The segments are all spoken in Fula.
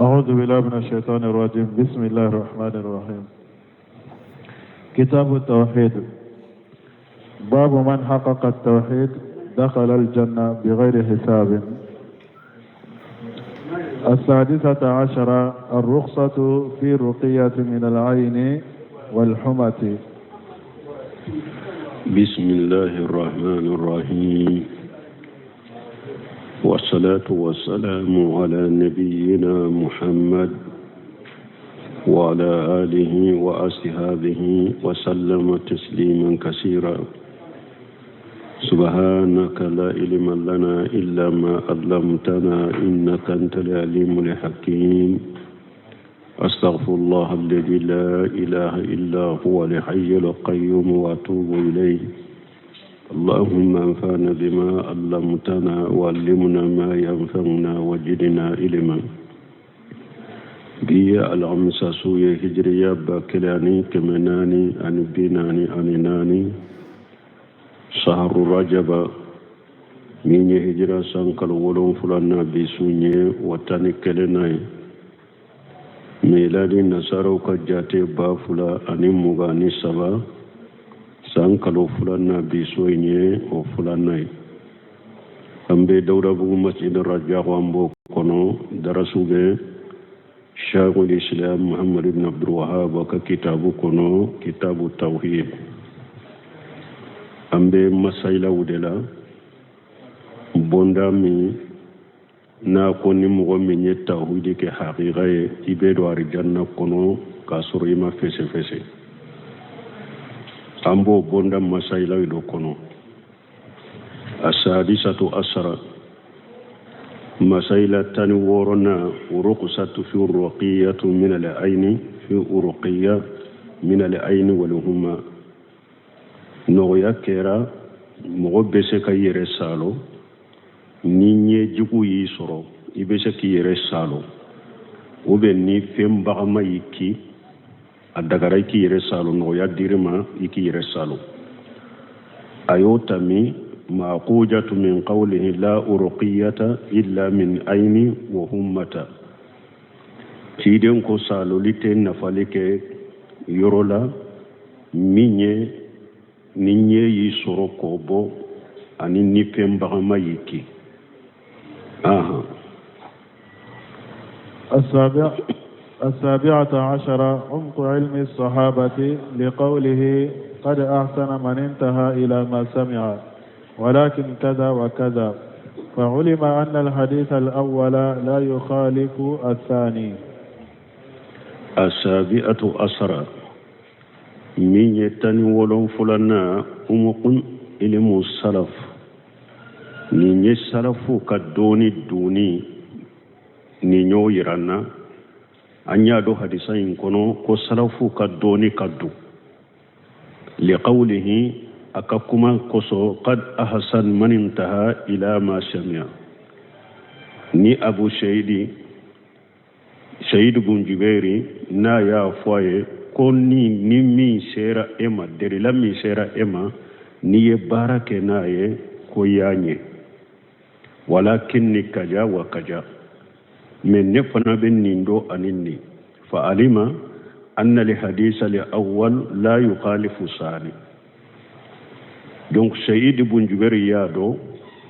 أعوذ بالله من الشيطان الرجيم. بسم الله الرحمن الرحيم. كتاب التوحيد. باب من حقق التوحيد دخل الجنة بغير حساب. 16 الرخصة في الرقية من العين والحمى. بسم الله الرحمن الرحيم، والصلاة والسلام على نبينا محمد وعلى آله وأصحابه وسلم تسليما كثيرا. سبحانك لا علم لنا إلا ما علمتنا إنك أنت العليم الحكيم. أستغفر الله الذي لا إله إلا هو الحي القيوم وأتوب إليه. اللهم انفعنا بما علمتنا وعلمنا ما ينفعنا وزدنا علما. بي الأمس سوية هجرية باكلاني كمناني أن بيناني أنناني شهر رجب من هجرة سانكال ولون فلنا بسوني وتاني كلناي ميلادي نصارو كجاتي بافلا أني مغاني سبا سانكالو فلنا بسوني وفلناي أمبي دورة بو مسجد الرجاء وامبو كونو درسو بي شيخ الإسلام محمد بن عبد الوهاب وكتاب كونو كتاب التوحيد. أمبي مسائل ودلا بوندامي ناكوني مغمين التوحيد كحقيقة إبادة الجنة كونو كاسوريما فسي فسي. أمبو بوندا مسائل ودو كونو. 16 مسائل تنورنا ورقصة في الرقية من العين في الرقية من العين والهما. نويا كيرا مغبسك يرسالو نيني جيكو يسرو يبسك يرسالو وبني فيم بغما يكي الدغرا يكي يرسالو نويا ديرما يكي يرسالو أيوتامي معقوجة من قوله لا أرقية إلا من عين وهمة. تيدن كو سالو لتين نفالك يرولا ninye yisoro kobo ani nipem bagama yiki. السابعة عشر عمق علم الصحابة لقوله قد أحسن من انتهى إلى ما سمع ولكن كذا وكذا، فعلم أن الحديث الأول لا يخالف الثاني. 17 من يتني ولون فلنا أمقن إلم السلف من يسلف كدوني دوني نينيو يرانا أن يدو حديثين كنو كسلف كدوني كدو لقوله أكاكما كسو قد أحسن من انتهى إلى ما سمع. ني أبو شهيد بن جبيري نا يا فوي كوني نمي سيرا إما دري لمي سيرا إما ني بارك ناي كوياني ولكني كجا وكجا من نفنا بنيندو أنني فعلم أن الحديث الأول لا يخالف الثاني. donc Sayyid ibn Jubair yado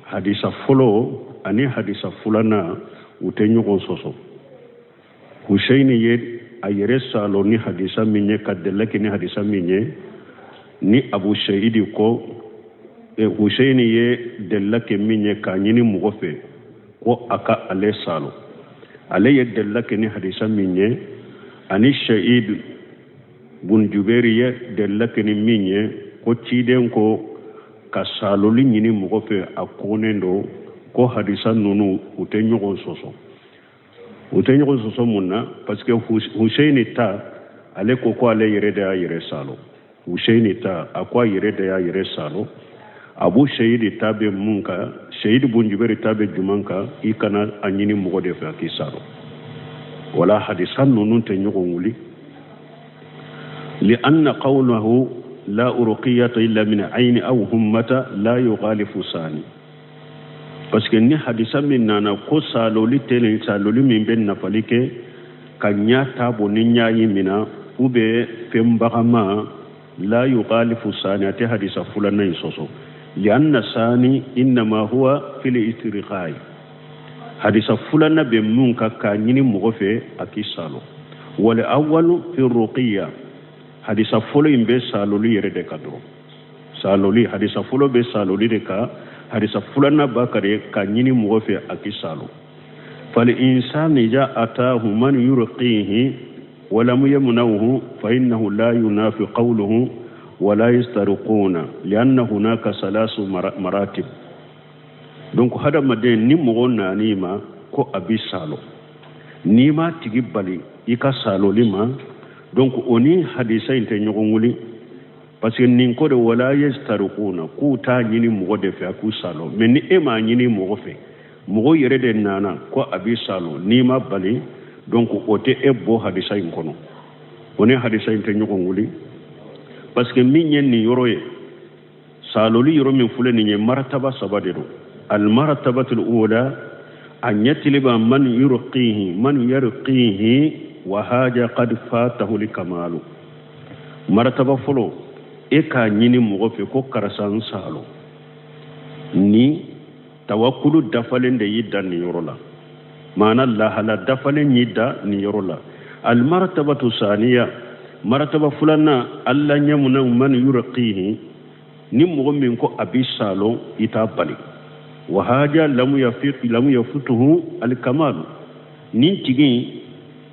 hadisa folo ani hadisa fulana utenyo soso Husaini ye ayere salo ni hadisa minye kadelaki ni hadisa minye ni Abu Sayyid ko Husaini ye delake minye kanyini mugofe ko aka ale salo ale ye delake ni hadisa minye ani Sayyid ibn Jubair ye delake ni minye ko tiden ko kasaloli nyini mugofe akonendo ko hadisa nunu utenyo soso munna parce que Husaini ta ale ko ale yere yere salo Husaini ta akwa yere salo Abu Sayyid tabe munka Sayyid bun Jubair tabe jumanka ikana anyini mugode fa kisalo wala hadisa nunu tenyo nguli li anna qawluhu لا أرقية إلا من عين أو همة لا يغالف ثاني. parce que ni hadisa min nana ko saloli tele saloli min ben nafalike kanya tabo ni nyayi mina ube fembagama la yuqalifu saniyati hadisa fulana isoso lianna sani inma huwa fil istirqai hadisa fulana be mun ka kanyini mogofe akisalo wal awwalu fi ruqiyya hadisa fulo imbe saloli yere de kadro saloli hadisa fulo be saloli de ka hadisa fulana bakare kanyini mogofe akisalo fal insani ja atahu man yurqihi ولم يمنعه فإنه لا ينافي قوله ولا يسترقون لأن هناك ثلاث مراتب donc hada maden ni mo nanima ko abisalo nima tigibali ika salo lima donc oni hadisa inte nyogonguli parce que nin ko de wala yastarquna ku ta nyini mo de fa ku salo mais ni ema nyini mo fe mo yere de nana ko abisalo nima bali donc ote ebo hadisa inkono oni hadisa inte nyogonguli parce que min ni yoroye saloli yoro min fule ni martaba sabadero al martabatul ula an yatliba man yurqihi wa haja qad fatahu likamalu martaba folo e ka nyini mo fe ko karasan salo ni tawakkulu dafalen de yiddan ni yorola mana Allah hala dafalen yidda ni yorola al martabatu saniya martaba fulana alla nyamuna man yurqihi ni mo min ko abisalo itabali wa haja lam yafutuhu al kamal nin tigi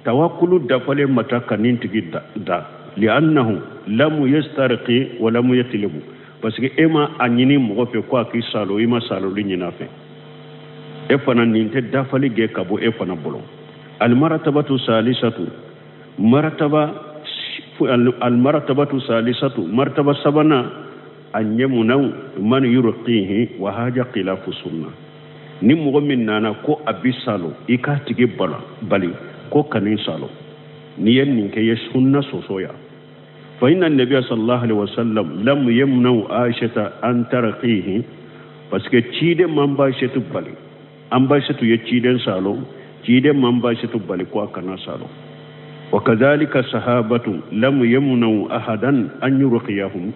tawakkulu dafale mataka nin tigi da li'annahu lam yastarqi wa lam yatlibu parce que ema anyini mo fe ko akisalo ima salo linyina fe e fana nin te dafale ge kabo e fana bolo al martabatu salisatu المرتبة الثالثة مرتبة سبنا أن يمنو من يرقيه وهذا خلاف السنة نمو من نانا كو أبي سالو إكا تيجي بالي كو كنين سالو نين نينك يسنة سوسويا فإن النبي صلى الله عليه وسلم لم يمنو عائشة أن ترقيه parce que تشيد مامباشة بالي أمباشة يتشيدن سالو تشيد مامباشة بالي كو كنا سالو وكذلك الصحابة لم يمنعوا أحدا أن يرقيهم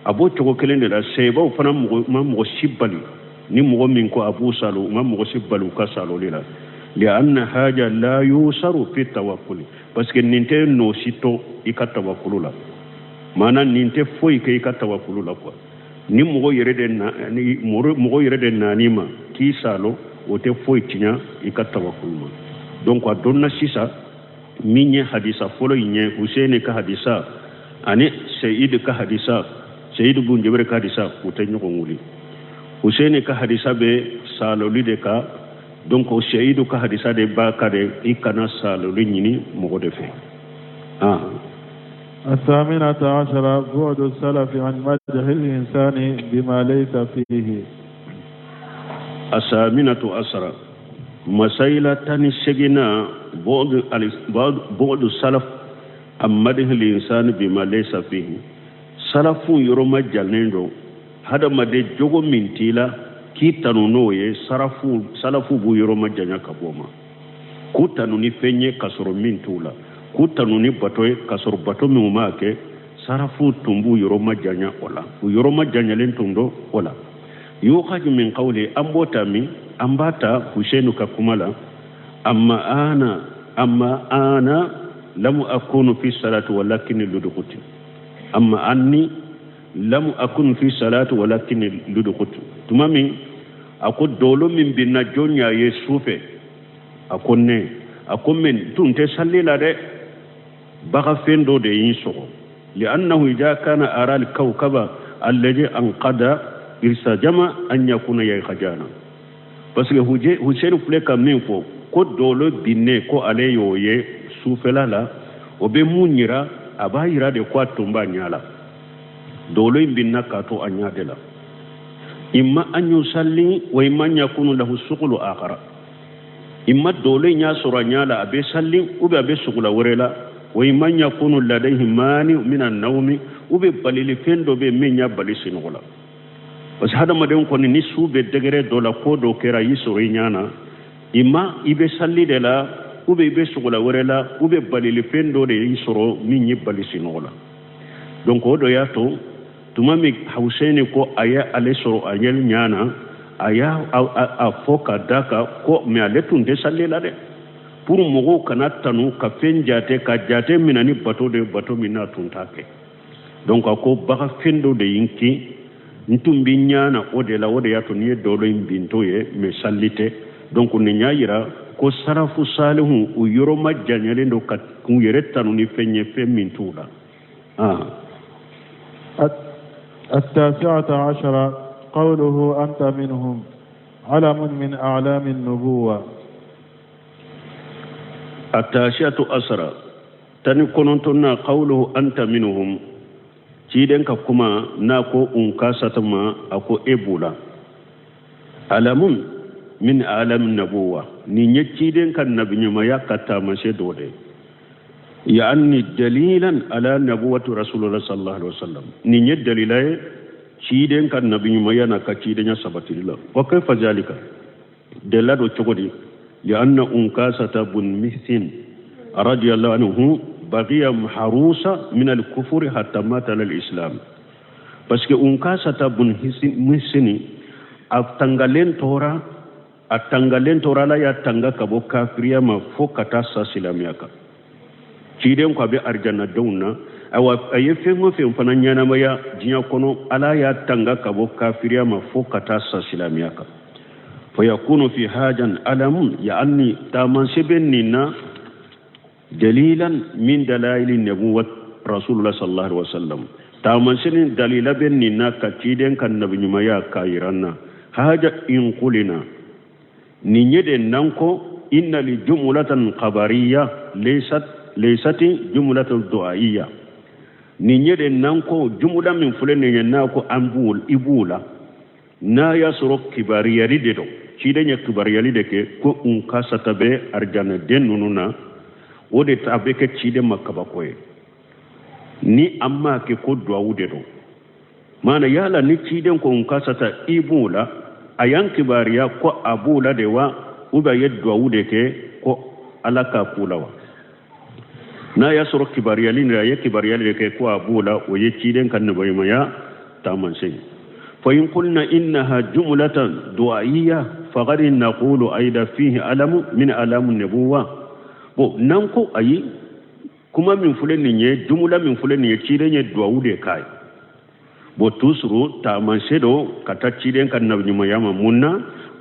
أبو توكلين لا سيبا فنا ما مغشبالي ni mo min ko abu salu ma mo sibbalu ka salu lila لأن حاجة لا يوسر في التوكل parce que ninte no sito ikatawakkulu la mana ninte foi ke ikatawakkulu la quoi ni mo yere de na ni mo yere de nanima ki salo o te foi tinya ikatawakkulu donc adonna sisa minye hadisa folo nye Hussein ka hadisa ani Sayyid ka hadisa Sayyid bun Jabir ka hadisa utenyo nguli Hussein ka hadisa be saloli de ka donc o Sayyid ka hadisa de ba ka de ikana saloli nyini mo de fe الثامنة عشرة بعد السلف عن مدح الإنسان بما ليس فيه. الثامنة عشرة مسائل تنسجنا بعد السلف عن مدح الإنسان بما ليس فيه. سلف يرمى جلنينو هذا مدى جوغو من تيلا كي تنونوه سلف بو يرمى جنيا كبوما كو تنوني فنيه كسر من تولا kutanuni batoy kasor bato mi umake sarafu tumbu yoroma janya ola yoroma janya len tundo ola yukhaju min qawli ambata Husainu kakumala amma ana lam akunu fi salati walakin ludukuti amma anni lam akunu fi salati walakin ludukuti tumami akod dolo min binna jonya yesufe akonne akomen tunte sallila de بغى فندو دي ينسو لأنه إذا كان أرى الكوكب الذي أنقذ إرساجما أن يكون يخجانا بس هجين فلك من فوق كود دولو بيني كو عليو يه سوفلا لا وبمونيرا أبايرا دي قوات تنبا نيالا دولو بينا كاتو أنيادلا إما أن يصلي وإما أن يكون له سقل آخر إما دولو نياسورا نيالا أبي سلي وبي أبي سقل ورلا ومن يكون لديه مانع من النوم وبالبليل فين دو بمن يبالي سنغلا parce que hada maden ko ni sube degere do la ko do kera yisoro nyana imma ibe salli de la ube ibe sugula werela ube balili fendo de yisoro min yibali sinola donc o do yato tumami Hussein ko aya ale soro anyel nyana aya a foka daka ko me ale tunde salli la de pour mogo kana tanu ka fenjate ka jate minani bato de bato mina tuntake donc ko baka fendo de yinki ntumbi nyana ode la ode yato ni dolo imbinto ye me sallite donc ni nyaayira ko sarafu salihu u yoro majjanyale ndo kat ku yeretanu ni fenye femintula التاسعة عشرة قوله أنت منهم علم من أعلام النبوة. التاسعة عشرة تاني كنتنا قوله أنت منهم تيدن كما ناكو أنكاسة ما أكو إبولا علم من أعلام النبوة نيني تيدن كالنبي ما يكتا مسيدودي يعني دليلا على نبوة رسول الله صلى الله عليه وسلم نيني دليلا تيدن كالنبي ما ينكا تيدن سبت الله وكيف ذلك دلالو تقولي لأن أنكاسة بن مثل رضي الله عنه بقي محروسة من الكفر حتى مات على الإسلام بس أنكاسة بن مثل أتنغالين تورا لا يتنغا كبو كافريا ما فوق تاسا سلامياكا كيدين كوابي أرجانا دونا أو أيفهم في مفنانيانا ميا جينا كونو ألا يتنغا كبو كافريا ما فوق تاسا سلامياكا فيكون في هاجا ألم يعني تامان سبننا دليلا من دلائل النبوة رسول الله صلى الله عليه وسلم تامان سبن دليلا بننا كتيدين كالنبي نمايا كايرانا هاجا إن قلنا نيجد ننكو إن لجملة خبرية ليست جملة دعائية نيجد ننكو جملة من فلن ينكو أنبول إبولا نا يسرق كبارية لديدو كيدن يكبارية لديكي كو انكاسة بي أرجان دين نونونا ودي تابيك كيدن مكباكوي ni amma ke ko duwawu de do mana yala ni ciden ko unkasata ibula ayan kibariya ko abula de wa uba yedduwawu de ke ko alaka kulawa na yasro kibariya lin ya kibariya de ke ko abula o ye ciden kan ne bayma taman sai fa in qulna innaha jumlatan du'aiyya faqad naqulu aida fihi alamu min alamun nubuwa bo nan ko ayi kuma min fulen ne jumla min fulen ne ciden ye du'awu de kai bo tusru ta mansedo kata ciden kan nabi mayama munna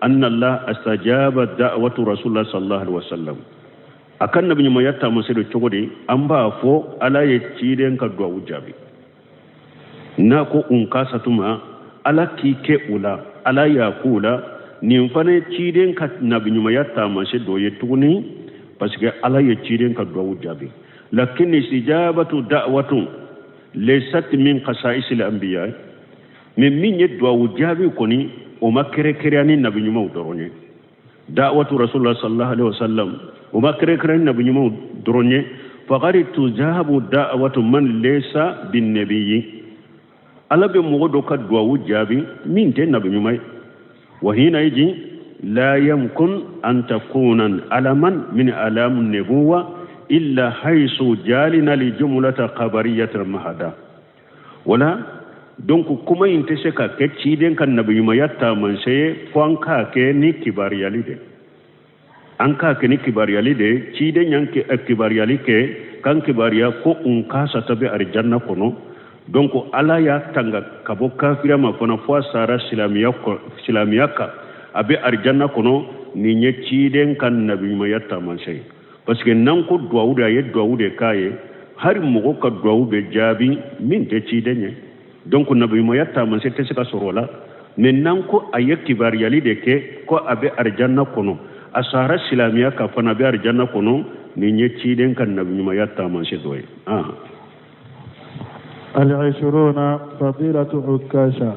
anna allah astajaba da'watu rasulullah sallallahu alaihi wasallam akan nabi mayata mansedo chogodi amba fo ala ye ciden ka du'awu jabi na ko unkasatuma ala kike ula ala yakula nin fane ciden ka nabi mayata mansedo ye tuguni parce que ala ye ciden ka du'awu jabi lakin istijabatu da'watu laysat min qasa'is al-anbiya min yadwa wujabi koni o makere kerani nabi nyuma doronye da'watu rasulullah sallallahu alaihi wasallam o makere kerani nabi nyuma doronye faqad tujabu da'watu man laysa bin nabiyyi alabe mogodo ka dwa wujabi min te nabi nyuma wa hina yaji la yamkun an takuna alaman min alamun nubuwa illa haythu jalina li jumlata khabariyatil mahada wala donc kuma inte se ka ke ciden kan nabi ma yatta man sey ko an ka ke ni kibariyali de an ka ke ni kibariyali de ciden yanke kibariyali ke kan kibariya ko un ka sa tabe arjanna kono donc ala ya tanga kabo kafira ma fona fo sara islamiyaka abe arjanna kono ni nye ciden kan nabi ma yatta man sey parce que nan ko duwawu da ye duwawu de kaye har mogo ka duwawu be jaabi min te cidenye donc nabi mo yatta man se ka sorola mais nan ko aye kibariyali de ke ko abe arjanna kono asara islamiya ka fana be arjanna kono ni nye ciden kan nabi mo yatta man se doye al-20 fadilatu ukasha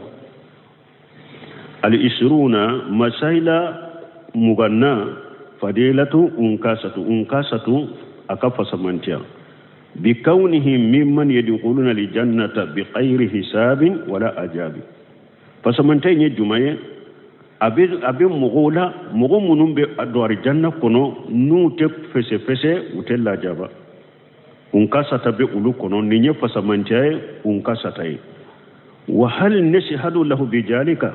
al-20 masaila muganna fadilatu unkasatu akafa samantia بكونه ممن يدخلون الجنة بغير حساب ولا عذاب fasamante nye jumaye abe mogola mogo munum be do arjanna kono nu te fese utella jaba unka sata be ulu kono ni nye fasamante unka sata yi wa hal nashhadu lahu bijalika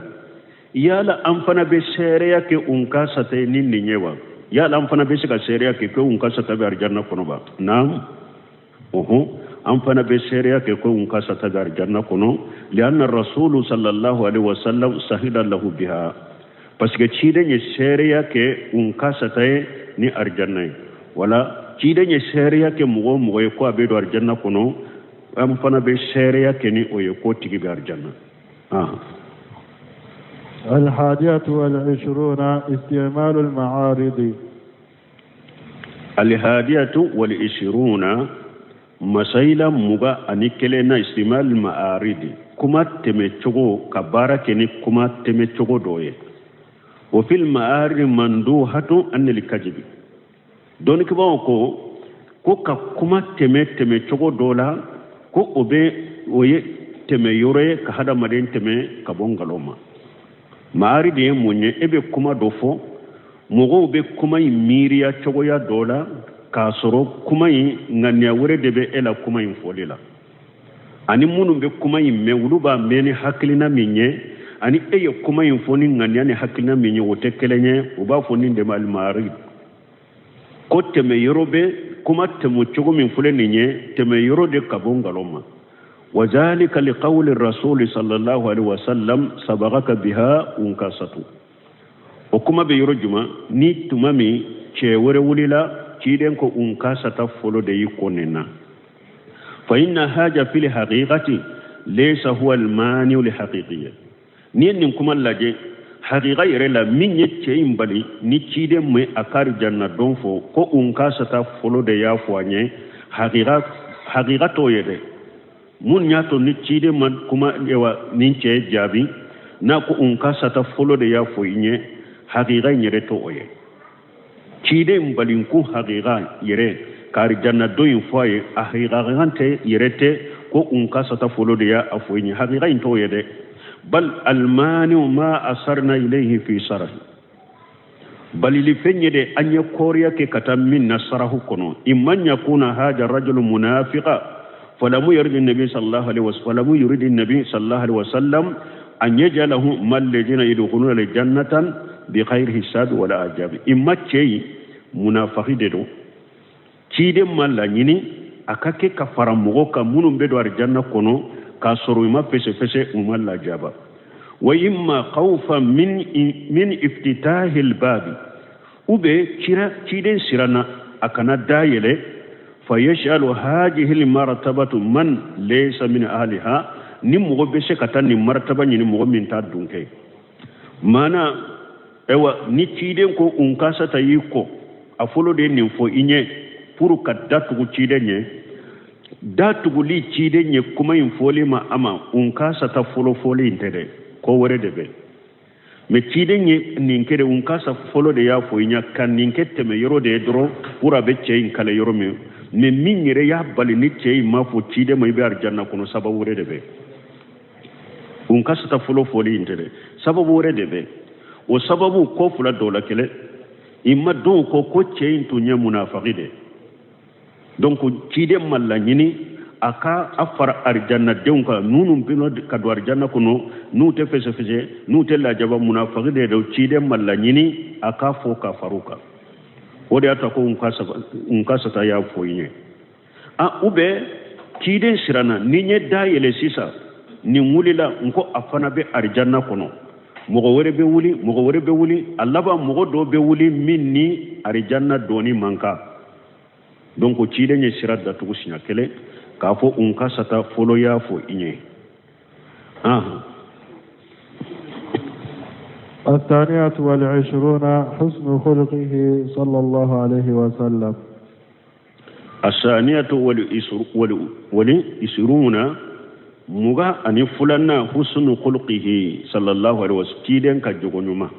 yala amfana be sereya ke unka sata ni nyewa yala amfana be sika sereya ke ko unka sata be arjanna kono ba naam amfana be sereya ke ko unka sata be arjanna kono lianna rasul sallallahu alaihi wasallam sahida lahu biha parce que cide nye sereya ke unka sata ni arjanna wala cide nye sereya ke mugo ko abe do arjanna kono amfana be sereya ke ni o ko tigi be arjanna الحادية والعشرون استعمال المعارض الهادية والعشرون مسائل مغا أنكلنا استعمال المعارض كما تمتشغو كباركني كما تمتشغو دوye وفي المعارض مندوحة أن الكذب دونك باوكو كوكا كما تمتشغو دولا كو أبي وي تميوري كهذا مدين تمي كبونغالوما maari de munye ebe kuma dofo mogo be kuma miriya chogoya dola ka soro kuma nganya wure debe ela kuma folila ani munu be kuma mewulu ba meni haklina minye ani eye kuma foni nganya ne haklina minye wote kelenye uba foni de mal maari ko teme yorobe kuma temu chogo min fule ninye teme yorode kabongaloma وذلك لقول الرسول صلى الله عليه وسلم سبقك بها انكاسته وكما بيرجما ني تمامي تشيور وليلا تشيدن كو انكاستا فولو دي يكوننا فإن هذا في الحقيقة ليس هو المانع لحقيقية ني كما لاجي حقيقة يرلا من يتشين بالي ني تشيدن مي أكار جنة دونفو كو انكاستا فولو دي يافواني حقيقة تويده mun nyato ni cide man kuma ewa ninche jabi na ko unka sata folo de ya foinye haqiqa nyere to oye cide mbalin ku haqiqa yere kar janna doyin foye haqiqa gante yerete ko unka sata folo de ya afoinye haqiqa into yede bal almani ma asarna ilayhi fi sarah bal li fenye de anya koriya ke katam min nasarahu kono imman yakuna haja rajul munafiqa فلم يرد النبي صلى الله عليه وسلم فلم يرد النبي صلى الله عليه وسلم أن يجعله ما الذين يدخلون الجنة بغير حساب ولا عذاب إما شيء منافقين دو شيء ما لا يني أكاك كفار مغوكا منهم بدو الجنة كونو كاسروا ما فسفس وما لا جابا وإما خوفا من افتتاح الباب وبه شيء سرنا أكنا دايله فيشعل هذه المرتبة من ليس من أهلها نمو بسكتا نمرتبة نمو من تادونك مانا ewa ni ciden ko unkasa tayiko afolo de ninfo inye puru kadatu cidenye datu li cidenye kuma infoli ma ama unkasa ta folo foli intede ko wore debe me cidenye ninkere unkasa folo de ya fo inya kan ninkete me yoro de dro pura becce in kala yoro me me minyere ya bali ni cey ma fo cide may be arjanna kono sababu wore debe unkasa ta folo foli intede sababu wore debe o sababu ko fula dola kele imma don ko cey to nya munafaqide donc cide malla nyini aka afar arjanna deunka nunum bino kadu arjanna kono nute fese nu te la jaba munafaqide do cide malla nyini aka fo ka faruka wodi ata ko unkasa ta ya fo yinye ube cide sirana ninye dayele sisa ni mulila nko afana be arjanna kono mogo wore be wuli allaba mogo do be wuli minni arjanna doni manka donc cide nye sirat da tugu sinya kele ka fo unkasa ta folo ya fo inye الثانية والعشرون حسن خلقه صلى الله عليه وسلم الثانية والعشرون muga ani fulanna husnu khulqihi sallallahu alaihi wasallam kiden ka jogonyuma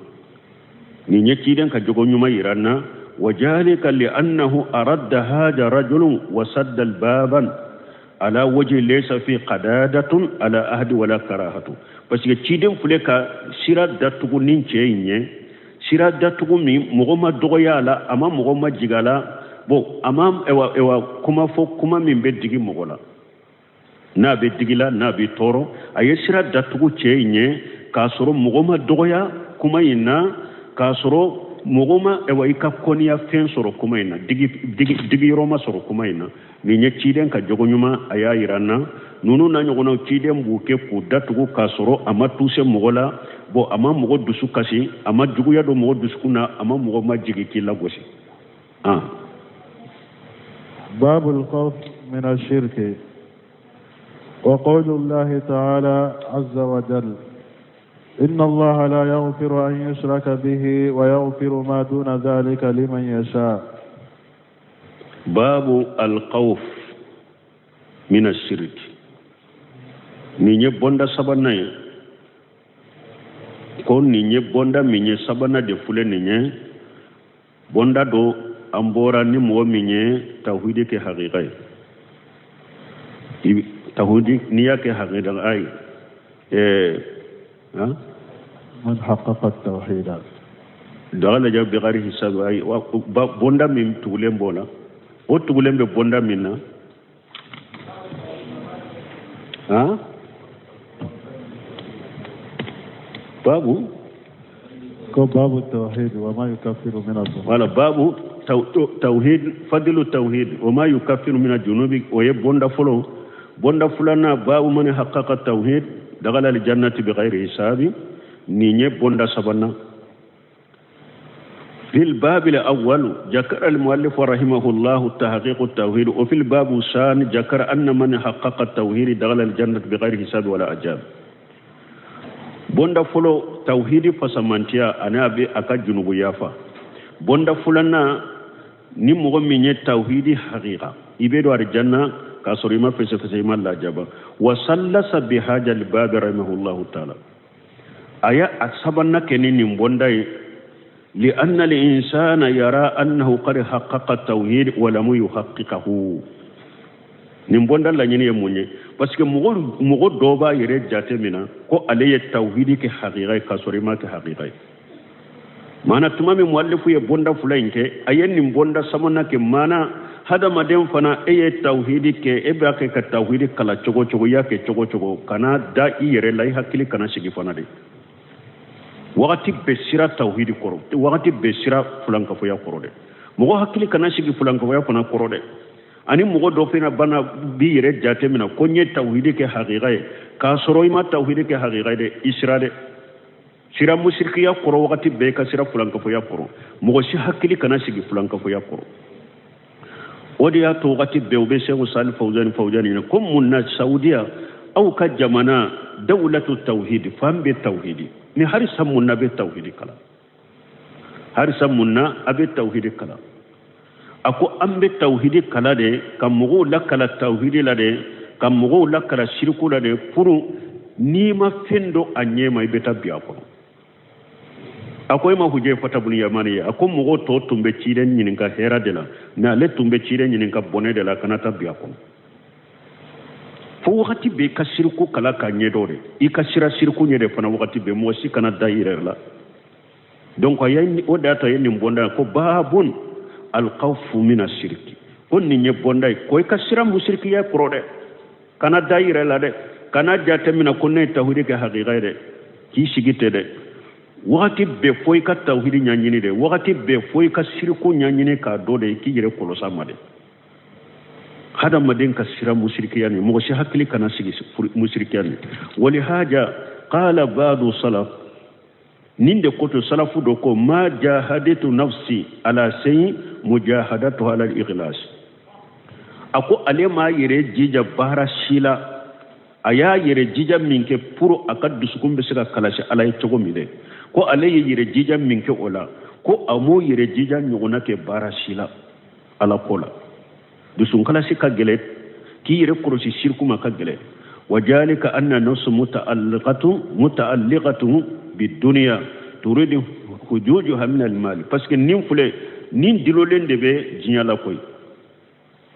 ni nye kiden ka jogonyuma iranna wajalika li annahu aradda hada rajulun wa sadda albaban على وجه ليس في قدادة على أهد ولا كراهة بس يتشيدن فلك سيرا داتو نينشي سيرا داتو مي مغوما دوغيا لا أما مغوما جيغالا بو أمام إوا كما فوق كما من بدجي مغولا na be digila na be toro aye sira datugu cheenye kasoro mugoma doya kuma ina kasoro mugoma ewa ikakoniya fensoro kuma ina digi roma soro kuma ina ninye chiden ka jogonyuma aya irana nunu na nyogono chiden buke ku datugu kasoro ama tuse mugola bo ama mugo dusu kasi ama juguya do mugo duskuna ama mugoma jigi kila gosi babul khawf min ash-shirki وقول الله تعالى عز وجل إن الله لا يغفر أن يشرك به ويغفر ما دون ذلك لمن يشاء باب الخوف من الشرك نيني بوندا سبانا كون نيني بوندا ميني سبانا دي فولي نيني بوندا دو أمبورا نمو ميني توحيدي كي حقيقي توحيد نياك حقيقة أي من حقق التوحيد دغلا جاب بغير حساب أي بوندا من تقولين بونا أو تقولين بوندا منا بابو باب التوحيد وما يكفر من الذنوب ولا بابو توحيد فضل التوحيد وما يكفر من الذنوب ويبوندا فلو بوندا فلانا باب من حقق التوحيد دخل الجنة بغير حساب نيني بوندا سبنا في الباب الأول ذكر المؤلف رحمه الله تحقيق التوحيد وفي الباب الثاني ذكر أن من حقق التوحيد دخل الجنة بغير حساب ولا عذاب بوندا فلو توحيد فسمانتيا أنا أبي أكاد جنوب يافا بوندا فلانا نمو من توحيد حقيقة يبدو الجنة كاسوريما فسفسيما لا جابا وسلس بهذا الباب رحمه الله تعالى آية أصابنا كنين بونداي لأن الإنسان يرى أنه قد حقق التوحيد ولم يحققه نمبوندا لا ني يموني باسكو مغو دوبا يري جاتمينا كو عليه التوحيد كحقيقه كاسوريما كحقيقه مانا تمامي مؤلف يبوندا فلانكي أي نمبوندا سمونا كمانا هذا ما دام فنا أي توحيد كإبرة كتوحيد كلا تجو تجو يا كتجو تجو كنا دا يري لا يحكي كنا شيء فنا دي وقتي بسيرة توحيد كرو وقتي بسيرة فلان كفويا كرو دي مغو حكي كنا شيء فلان كفويا فنا كرو دي أني مغو دوفينا بنا بيري جاتي منا كوني توحيد كحقيقة كاسروي ما توحيد كحقيقة دي إسرائيل سيرة مشركية كرو وقتي بيكا سيرة فلان كفويا كرو مغو شيء حكي كنا شيء فلان كفويا كرو وديا توغتي بيوبيسي وصال فوزاني كم من سعودية أو كجمانا دولة التوحيد فهم بالتوحيد ni hari sammunna be tawhidi kala hari sammunna abe tawhidi kala ako ambe tawhidi kala de kam mugo lakala tawhidi la de kam mugo lakala shirku la de puru ni ma fendo anyema ibeta biya ko ako ma huje fata bun yamani ako mugo to tumbe ciiden nyinin ka hera de la na le tumbe ciiden nyinin ka bone de la kana ta biya ko fo wakati be ka shirku kala ka nyedore I ka shira shirku nyede fana wakati be mo si kana daire la donc ayani o data yeni mbonda ko babun al khawf min ashirki on ni nyebonda ko ka shira mushriki ya krode kana daire la de kana jate mina ko ne tawhid ka haqiqa de ki sigite de wakati be foy ka tawhid nyanyini de wakati be foy ka shirku nyanyini ka do de ki yere ko sama de هذا مدين كسر مشركيان مغشي حكلي كنا سيجي مشركيان ولهذا قال بعض السلف نيند كوتو سلف دوكو ما جاهدت نفسي على شيء مجاهدته على الإخلاص أكو علي ما يري جيجا بارا شيلا أيا يري جيجا منك برو أكاد دسكم بسكا كلاش على يتشغو ميدي كو علي يري جيجا منك أولا كو أمو يري جيجا نيغونا كي بارا شيلا على كولا دسون كلا سكا جلت كي يركرو سي شركو ما كجلت وذلك أن النفس متعلقة بالدنيا تريد حجوجها من المال باسكو نين فلي نين ديلولين دبي جينيا لا كوي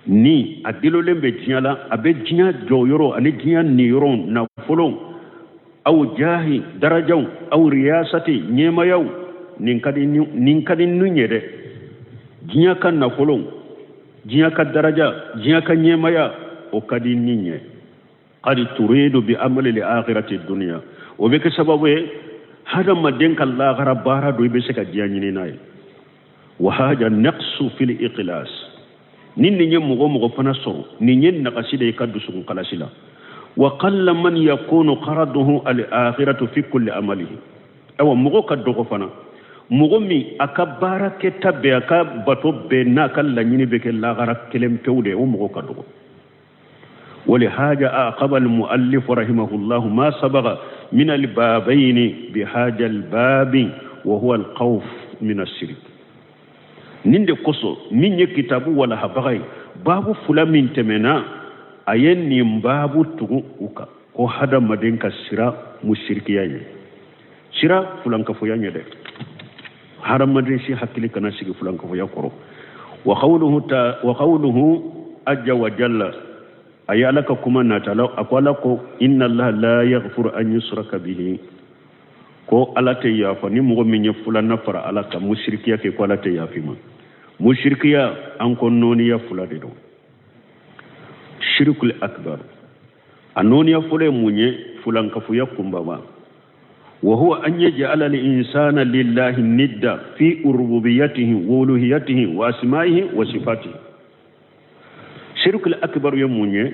ni adilo lembe jiala abe jinya joyoro ani jinya niyoro na folon aw jahi darajaw aw riyasati nyemayaw nin kadi nunyede jinya kan na folon jinya ka daraja jinya ka nyemaya o kadi ninye qad turidu bi amali li akhirati dunya o be ke sababu hada maden kala gara bara do be se ka jinya ni nay wa haja naqsu fil iqlas nin ni nyem mo fana so ni nyen na kasida e kaddu sun kalasila wa qalla man yakunu qaraduhu al akhiratu fi kulli amalihi awa mo kaddo ko fana mo mi akabara ke tabbe aka bato be na kala nyini be ke la gara kelem pewde o mo kaddo ko ولهذا أعقب المؤلف رحمه الله ما سبق من البابين بهذا الباب وهو الخوف من الشرك ninde koso min ye kitabu wala habagai babu fula min temena ayen ni babu tugu uka ko hada maden ka sira mushriki yaye sira fulan ka foya nyede haram maden shi hakili kana sigi fulan ka foya koro wa qawluhu ajja wa jalla ayalaka kuma natala akwala ko inna allaha la yaghfiru an yushraka bihi ko alate ya fa ni mo min ye fulan na fara alaka mushriki yake ko alate ya fima mushrikiya an konnoniya fula de don shirkul akbar anoniya fule munye fulan kafuya kumbaba wa huwa an yaj'ala al insana lillahi nidda fi rububiyyatihi wa uluhiyyatihi wa asma'ihi wa sifatihi shirkul akbar ya munye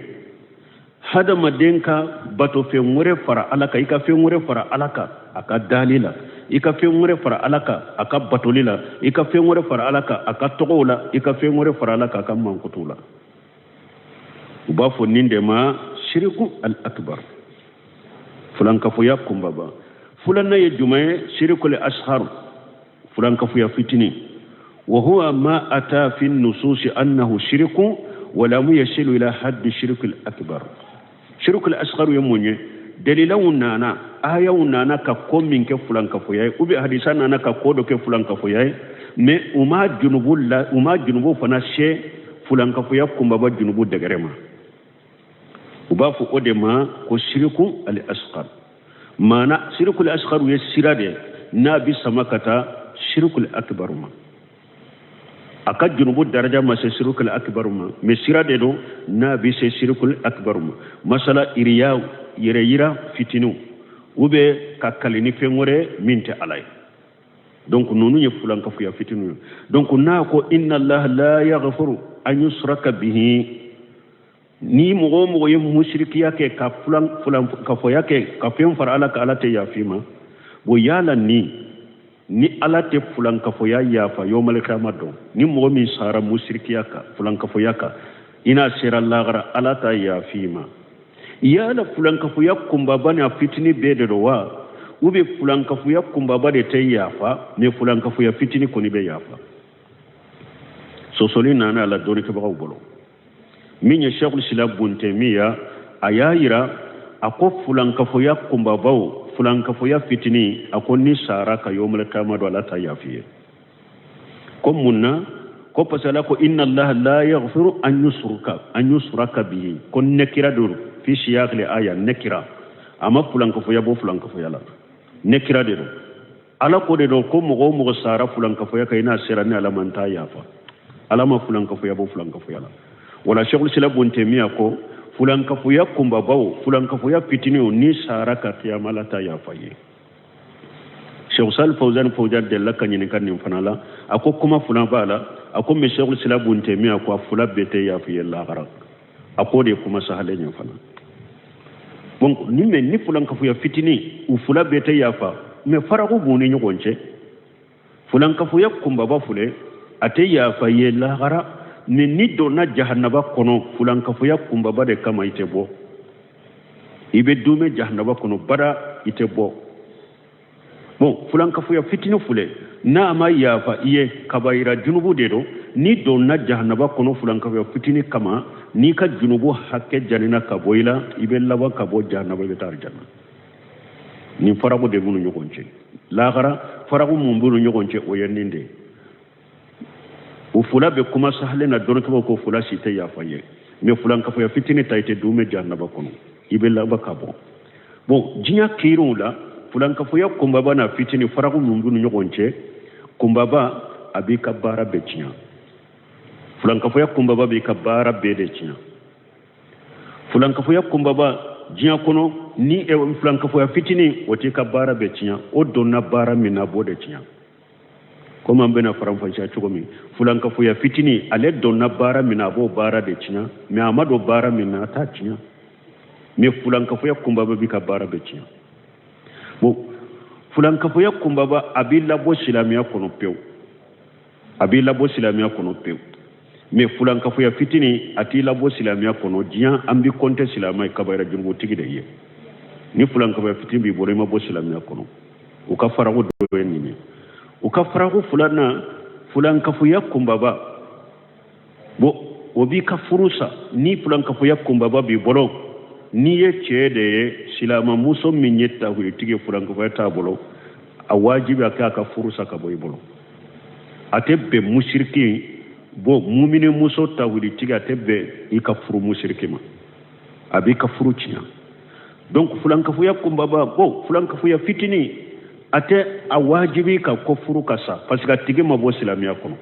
hada madenka bato fe ngure fara alaka ika fe ngure fara alaka aka dalila ika fe ngure fara alaka aka batolila ika fe ngure fara alaka aka togola ika fe ngure fara alaka aka mankutula ubafo ninde ma shirku al akbar fulan kafu yakum baba fulan na yejumaye shirku al ashar fulan kafu ya fitini wa huwa ma ata fi an-nusus annahu shirku wa lam yasilu ila hadd shirku al akbar shirku al ashar yamunye dalilan nana ayaw nana ka ko min ke fulan ka foyay ubi hadisan nana ka ko do ke fulan ka foyay me uma junubu fana she fulan ka foya kumba ba junubu dagarema uba fu odema ko shirku al asghar mana shirku al asghar ya sirade na bi samakata shirku al akbar ma aka junubu daraja ma se shirku al akbar ma me sirade do na bi se shirku al akbar ma masala iriya yira fitinu ube kakalini fengore minte alay donc nonu ye fulan ka fuya fitinu donc na ko inna allah la yaghfiru an yusraka bihi ni mo ye mushriki yake ka fulan ka foya ke ka fen far ala ka ala te yafima bo yala ni ala te fulan ka foya yafa yomal kamado ni mo mi sara mushriki yaka fulan ka foya ka ina sira lagara ala ta yafima yala fulan kafu yakumba bani a fitini bede rowa ube fulan kafu yakumba bade te yafa me fulan kafu ya fitini koni be yafa so soli nana ala doni ke bawo bolo minya shaykhul islam bunte miya ayayira ako fulan kafu yakumba bawo fulan kafu ya fitini ako ni sara ka yomul kamado ala ta yafiye ko munna ko pasala ko inna allaha la yaghfiru an yusraka bihi kon nekira dur fi siyaq li aya nekira ama fulan ko foya bo fulan ko foya la nekira de do ala ko de do ko mo sara fulan ko foya kayna sirani ala manta yafa ala ma fulan ko foya bo fulan ko foya la wala shaykhul islam bun temiya ko fulan ko foya kumba bawo fulan ko foya pitini ni sara ka kiyama la ta yafa yi shaykh sal fawzan de la kanyin kan nim fanala ako kuma fulan bala ako me shaykhul islam bun temiya ko fulan bete yafa yalla garak ako de kuma sahalen fana bon ni men ni fulan kafu ya fitini u fula bete yafa me farago boni nyogonche fulan kafu ya kumba ba fule ate yafa ye lagara ni do na jahannaba kono fulan kafu ya kumba ba de kama itebo ibe dume jahannaba kono bada itebo bon fulan kafu ya fitini fule na ma yafa iye kabaira junubu dedo ni do na jahannaba kono fulan kafu ya fitini kama ni ka junubu hakke janina ka boyla ibe laba ka bo jahannaba be tar janna ni farago de munu nyogonche lagara farago mun bunu nyogonche o yenninde fula be kuma sahlena don ko fula site ya faye me fulan ka ya fitini tayte dume jahannaba kono ibe la bakabo bon jinya kirun la fulan ka ya kumba bana fitini faragu mundu nyogonche kumba ba abika bara becinya fulan ka ya kumba ba bi ka bara bede cinya fulan ka ya kumba ba jinya kono ni e fulan ka ya fitini woti ka bara becinya o donna bara mina bode cinya comme an bena faranfasiya cogo min fulankafoya fitini ale donna baara min na a b'o baara de tiɲa mais a ma don baara min na a t'a tiɲa mais fulankafoya kunbaba bi ka baara bɛ tiɲa bon fulankafoya kunbaba a b'i labɔ silamɛya kɔnɔ pewu a b'i labɔ silamɛya kɔnɔ pewu mais fulankafoya fitini a t'i labɔ silamɛya kɔnɔ diɲɛ an bi kɔnte silamɛ kabayira junubutigi de ye ni fulankafoya fitini b'i bolo i ma bɔ silamɛya kɔnɔ u ka farago dɔ ye nin ye u ka farago fulana fulankafoya kunbaba bo o b'i ka furu sa ni fulankafoya kunbaba b'i bolo ni ye cɛ de ye silama muso min ye tawhiditigi fulankafoya t'a bolo a wajibi a k'a ka furu sa ka bɔ i bolo a tɛ bɛn musiriki bo mumini muso tawhiditigi a tɛ bɛn i ka furu musiriki ma a b'i ka furu tiɲa donc fulankafoya kunbaba bo fulankafoya fitini ate a wajibi ka ko furu ka sa parce que a tigi ma bɔ silamɛya kɔnɔ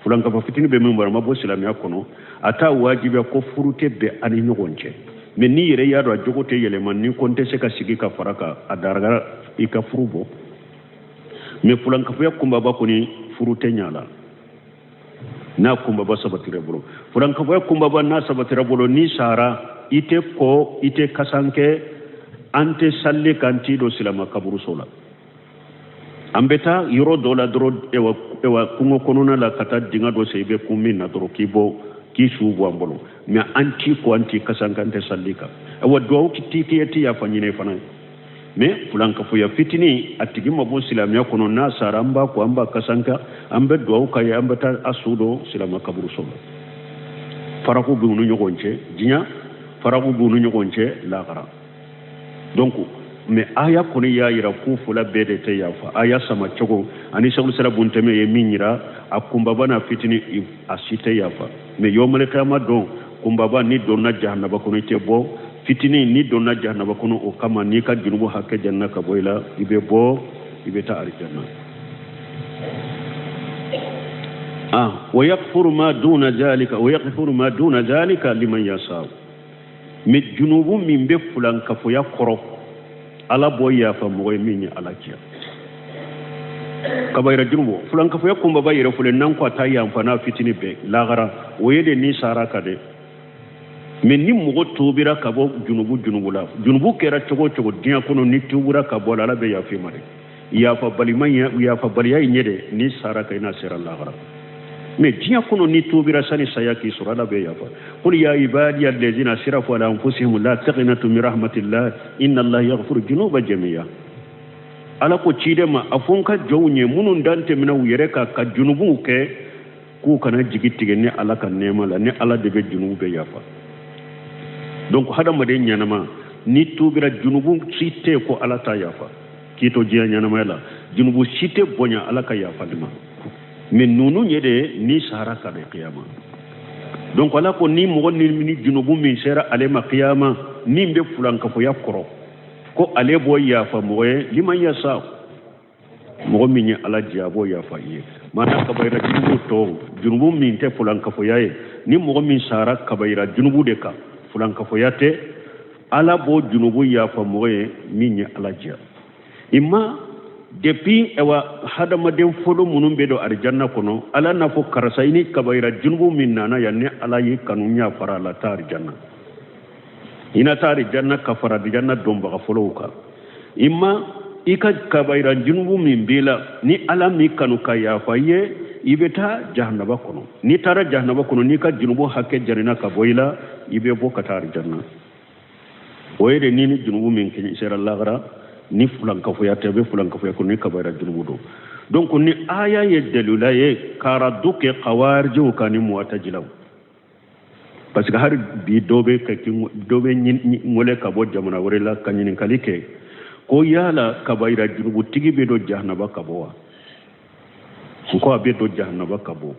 fulankafa fitini bɛ min bɔra ma bɔ silamɛya kɔnɔ a t'a wajibi ko furu tɛ bɛn ani ɲɔgɔn cɛ mais ni yɛrɛ y'a dɔn a jogo tɛ yɛlɛma ni ko n tɛ se ka sigi ka fara kan a daraka i ka furu bɔ mais fulankafoya kunbaba kɔni furu tɛ ɲa la n'a kunbaba sabatira bolo fulankafoya kunbaba n'a sabatira bolo ni sara i tɛ kɔ i tɛ kasankɛ an tɛ salli kan t'i don silama kaburuso la an bɛ taa yɔrɔ dɔ la dɔrɔn ewa kungo kɔnɔna la ka taa dingɛ dɔ sen i bɛ kun min na dɔrɔn k'i su bɔ an bolo mais an t'i ko an t'i kasan kan tɛ salli kan ewa duwawu t'i yafa ɲinɛ fana mais fulankafoya fitini a tigi ma bɔ silamɛya kɔnɔ n'a sara an b'a ko an b'a kasan kan an bɛ duwawu k'a ye an bɛ taa a su dɔ silama kaburuso la faraku b'u ni ɲɔgɔn cɛ diɲɛ faraku b'u ni ɲɔgɔn cɛ lahara donc mais aya kɔni y'a yira k'u fula bɛɛ de tɛ yafa aya sama cogo ani sɛgulu sera buntɛmɛ ye min yira a kunbaba n'a fitini a si tɛ yafa mais yɔmɛlɛ kiyama dɔn kunbaba ni donna jahanaba kɔnɔ i tɛ bɔ fitini ni donna jahanaba kɔnɔ o kama n'i ka junubu hakɛ janna ka bɔ i la i bɛ bɔ i bɛ taa arijanna wa yaghfiru ma duna dhalika liman yasha mais junubu min bɛ fulankafoya kɔrɔ ala bɔ yafa mɔgɔ ye min ye ala cɛ kabayira junubu fulankafoya kunbaba yɛrɛ fɔlen n'an ko a ta yanfa n'a fitini bɛɛ lagara o ye de ni sara ka de mais ni mɔgɔ tubira ka bɔ junubu la junubu kɛra cogo cogo diɲɛ kɔnɔ ni tubira ka bɔ la ala bɛ yafa ma de yafabaliya in ye de ni sara ka ina sera lagara mais diɲɛ kɔnɔ ni tubira sani saya k'i sɔrɔ ala bɛ yafa qul ya ibadiya allazina asrafu ala anfusihim la taqnatu min rahmatillah inna allaha yaghfiru dhunuba jami'a ala ko cide ma a fɔ n ka jɔnw ye minnu dan tɛmɛna u yɛrɛ ka junubuw kɛ k'u kana jigi tigɛ ni ala ka nɛɛma la ni ala de bɛ junubu bɛ yafa donc hadamaden ɲɛnama ni tubira junubu si tɛ ko ala t'a yafa k'i to diɲɛ ɲɛnamaya la junubu si tɛ bonya ala ka yafali ma mais nunu ye de ni sahara ka de qiyama donc ala ko ni mɔgɔ ni junubu min sera ale ma qiyama min bɛ fulankafoya kɔrɔ ko ale b'o yafa mɔgɔ ye liman yasa mɔgɔ min ye ala diya a b'o yafa i ye maana kabayira junubu tɔw junubu min tɛ fulankafoya ye ni mɔgɔ min sahara kabayira junubu de kan fulankafoya tɛ ala b'o junubu yafa mɔgɔ ye min ye ala diya imma depuis ewa hadamaden fɔlɔ minnu bɛ don arijanna kɔnɔ ala n'a fɔ karisa i ni kabayira junubu min nana yan ni ala y'i kanu ɲa fara la taa arijanna i na taa arijanna ka fara arijanna dɔnbaga fɔlɔw kan imma i ka kabayira junubu min b'i la ni ala m'i kanu ka yafa i ye i bɛ taa jahanaba kɔnɔ n'i taara jahanaba kɔnɔ n'i ka junubu hakɛ jarina ka bɔ i la i bɛ bɔ ka taa arijanna o ye de ni junubu min kɛ sera lagara ni fulankafoya tɛ bɛ fulankafoya kɔnɔ ni kabayira junubu don donc ni aya ye dalila ye kara du kɛ kawarijiw kan ni mu'tazilaw parce que hari bi dɔ bɛ ŋɔlɛ ka bɔ jamana wɛrɛ la ka ɲininkali kɛ ko yala kabayira junubutigi bɛ don jahanaba ka bɔ wa ko a bɛ don jahanaba ka bɔ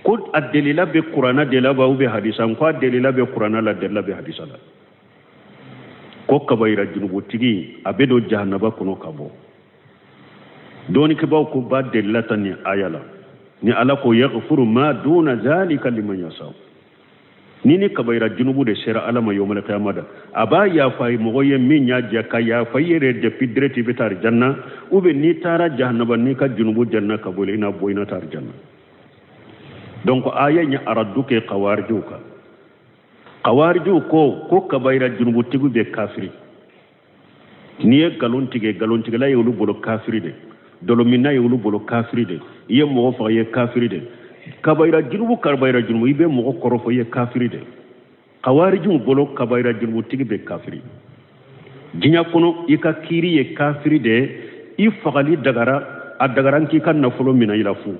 ko adelila be qur'ana de la ba ube hadisan ko adelila be qur'ana la de la be hadisala ko kabaira junubu tigi abedo jahannaba kuno kabo doni ke baw ko ba delila tan ni ayala ni ala ko yaghfuru ma duna zalika liman yasha nini kabaira junubu de sera ala ma yawmal qiyamada aba ya fay mo ye min nya jaka ya fayere de pidreti bitar janna ube ni tara jahannaba ni ka junubu janna kabule ina boyna tar janna donc aya nya araddu ke qawarju ko kabaira junubu tigu be kafiri ni galon tige la yulu bolo kafiri de dolo minna yulu bolo kafiri de ye mo fa ye kafiri de kabaira junubu ibe mo korofo ye kafiri de qawarju bolo kabaira junubu tigi be kafiri jinya kono ika kiri ye kafiri de i fagali dagara adagaran ki kan nafulo mina ilafu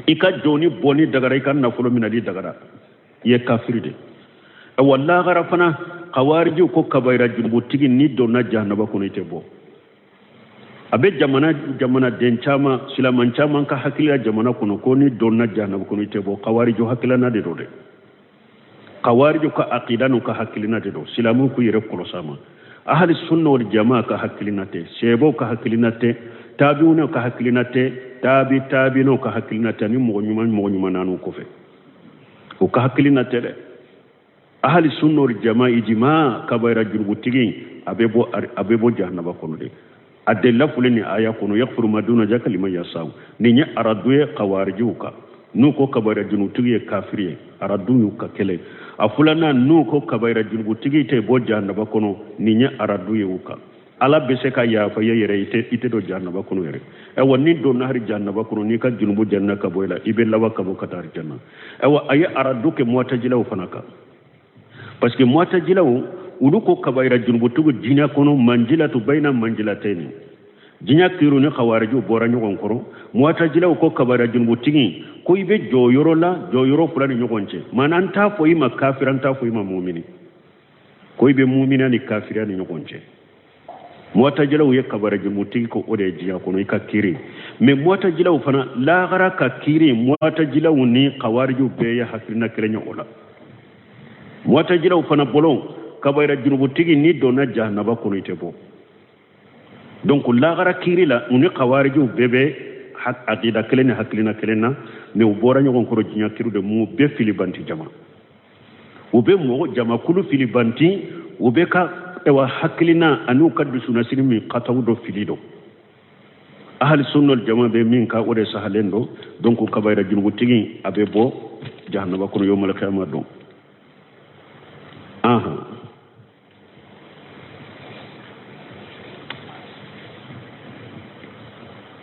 ika joni boni dagara ika nafulo mina di dagara ye kafiri de walla gara fana qawarju ko kabaira junubu tigi ni donna jahannaba kono itebo abe jamana den chama silaman chama ka hakila jamana kono ko ni donna jahannaba kono itebo qawarju hakila na de do de qawarju ka aqidanu ka hakilina de do silamu ku yere kolo sama ahli sunna wal jamaa ka hakilina te shebo ka hakilina te tabiuna ka hakilina te tabino ka hakilina te ni mo nyuma nanu ko fe o ka hakilina te de ahli sunna wal jamaa ijma kabaira junubu tigi abebo jahannaba kono de adella fulani aya kono yaghfiru ma duna zaka liman yasau ni nya araduye qawarjuka nuko kabaira junubu tigi kafiri aradu ka kele afulana nuko kabaira junubu tigi te bo jahannaba kono ni nya araduye uka ala bese ka ya fa yere ite do jahannaba kono yere wonni do nahri jahannaba kono ni ka junubu janna ka boyla ibe lawa ka bo katar janna aya aradu ke mu'tajilaw fanaka parce que mu'tajilaw uduko kabaira junubu tugu jinya kono manjilatu baina manjilataini jinya kiru ni khawariju bora nyogon koro mu'tajilaw ko kabaira junubu tigi ko ibe joyoro fulani nyogonche manan ta fo ima kafiran ta fo ima mu'mini ko ibe mu'mina ni kafiran nyogonche mu'tajilaw ye kabaira junubu tigi ko ode jinya kono ikakiri me mu'tajilaw fana la gara ka kiri mu'tajilaw ni khawariju be ya hakirina kelenya ola mu'tajilaw fana bolon kabaira junubu tigi ni dona jahannaba kono itebo donc lagara kiri la uni qawariju bebe hak aqida kelena haklina kelena ne ubora nyogon koro jinya kiru de mu be filibanti jama ube mo jama kulu filibanti ube ka ewa haklina anu kaddu sunasini mi qatawdo filido ahli sunnal jama be min ka ode sahalendo donc kabaira junubu tigi abebo jahannaba kono yawmal qiyamah do aha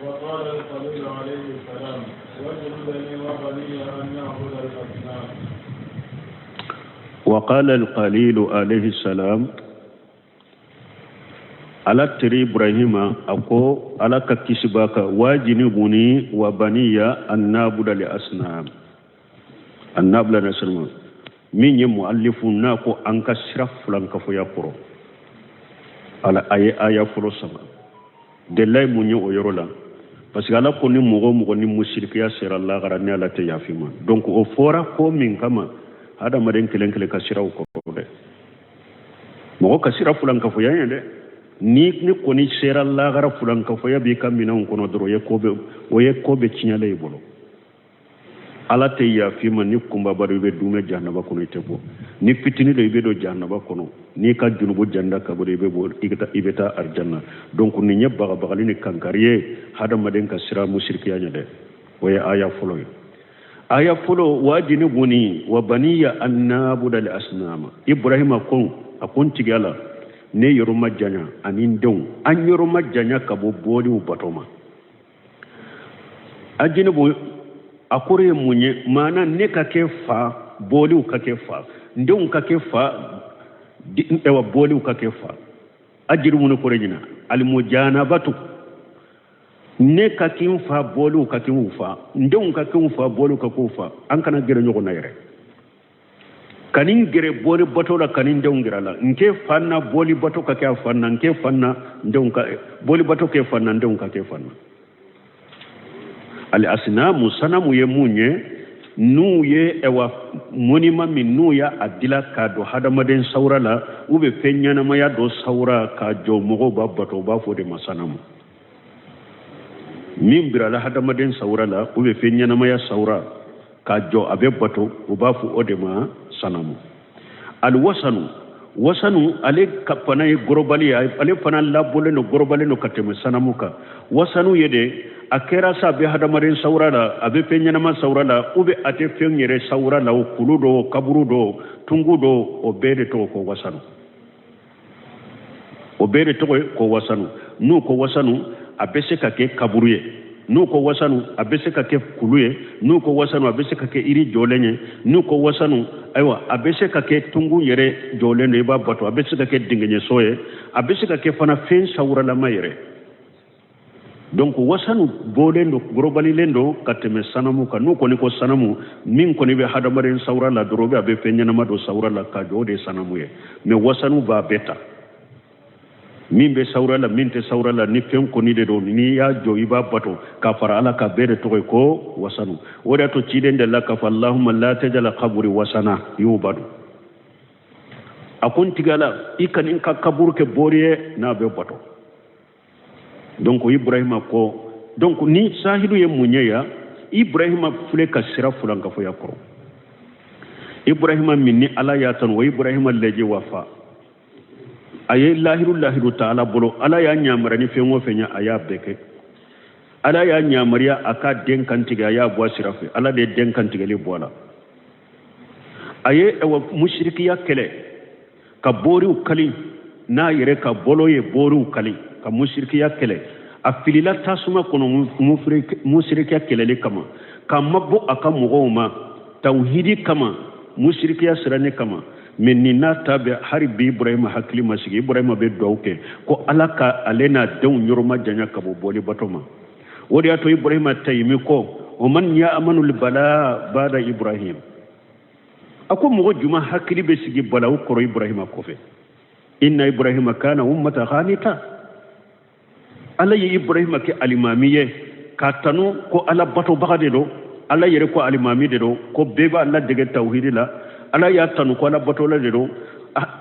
وقال الخليل عليه السلام وجنبني وبني أن نعبد الأصنام وقال الخليل عليه السلام على تري إبراهيم أكو على ككسباك واجنبني وبني أن نعبد الأصنام أن نعبد الأصنام من يمؤلفنا كو أنك سرف لنك فيقرو على آية فرصة دلائي من يؤيرولا parce que ala ko ni mogo ni mushrikiya sera Allah garani ala te yafima donc o fora ko min kama hada maden kelen ka siraw ko de mogo ka sira fulan ka foya de ni ko ni sera Allah gara fulan ka foya bi kam minan kono doro ye ko be cinyale bolo ala te yafima ni kumba bari be dume jahannaba kono itebo ni fitini do be do jahannaba kono ni ka junubu janda ka bari be bo ibeta arjanna donc ni nyebba bagali ni kankariye hada maden ka sira mushrikiya nyade waya aya folo wajini buni wa baniya annabuda al asnama ibrahima kon akon tigala ne yoro majanya anin don an yoro majanya ka bo bodi batoma ajini bo akure munye mana ne ka ke fa boli ka ke fa ndon ka ke fa ewa boli ka ke fa ajiru mun ko rejina al mujanabatu ne ka kin fa boli ka kin fa ndon ka kin fa boli ka ko fa an kana gere nyogo na yere kanin gere boli bato la kanin ndon gira la nke fanna boli bato ka ke fanna nke fanna ndon ka boli bato ke fanna ndon ka ke fanna الأصنام سنم يمونye nuye ewa monima min nuya adila ka do hadamaden sawra la ube fenyana maya do sawra ka jo mogo babato ba fo de masanamu min bira la hadamaden sawra la ube fenyana maya sawra ka jo abe bato uba fo odema sanamu al wasanu ale kapana gorobali ale fana labole no gorobali no kateme sanamu ka wasanu yede akera sa be hadamaden sawra la abe fenyana ma sawra la ube ate fenyere sawra la kuludo kaburudo tungudo obede to ko wasanu obede to ko wasanu nu ko wasanu abese ka ke kaburuye nu ko wasanu abese ka ke kuluye nu ko wasanu abese ka ke iri jolenye nu ko wasanu aywa abese ka ke tungu yere jolene ba bato abese ka ke dingenye soye abese ka ke fana fen sawra la mayere donc wasanu bolendo globali lendo kateme sanamu ka nu ko ni ko sanamu min ko ni be hadamaren sawra la dorobe abe fenyana ma do sawra la ka jode sanamu ye me wasanu ba beta min be sawra la min te sawra la ni fen ko ni de do ni ya jo iba bato ka fara ala ka bere to ko wasanu woda to ciden de la ka fa allahumma la tajala qabri wasana yubadu akon tigala ikan in ka kabur ke boriye na be bato donc ibrahima ko donc ni sahidu ye munyeya ibrahima fule ka sira fulanka fo yakoro ibrahima minni ala ya tan wa ibrahima leje wafa aye lahiru ta'ala bolo ala ya nyamara ni fengo fenya aya beke ala ya nyamariya aka den kantiga ya bo sirafe ala de den kantiga le bola aye wa mushriki ya kele ka bori ukali na yere ka bolo ye bori ukali ka mushriki ya kele afilila tasuma kono mushriki ya kele kama kama bo aka mugoma tauhidi kama mushriki ya sirane kama menina tabe hari bi ibrahima hakli masigi ibrahima be dowke ko alaka alena dew nyoroma janya kabo boli batoma wodi ato ibrahima taymi ko o man ya amanu al bala bada ibrahim ako mo juma hakli be sigi bala ko ibrahima ko fe inna ibrahima kana ummata ghanita alaye ibrahima ke alimamiye katanu ko ala bato bagade do ala yere ko alimami de do ko beba alla dege tawhid la ala ya tanu ko ala bato la de do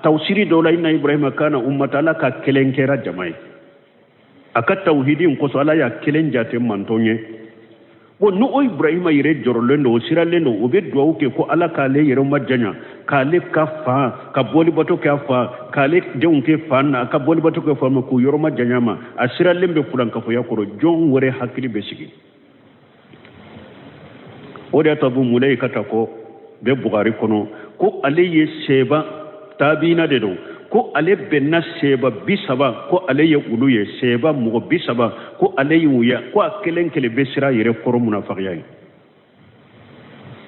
tawsiri do la inna ibrahima kana ummata la ka kelenkera jamai aka tawhidin ko so ala ya kelen jate mantonye bo no o ibrahima yere jorolendo o siralendo o be do ke ko ala ka le yere majanya ka le ka fa ka boli bato ka fa ka le deun ke fa na ka boli bato ko fa ko yoro majanya ma asiralembe fulan ka fo yakoro jon wore hakili be sigi o de tabu mulay kata ko be bugari kono ko ale ye seba tabina de do ko ale benna seba bisaba ko ale ye ulu ye seba mo bisaba ko ale yuya ko akelen kele besira yere koro munafiqiyai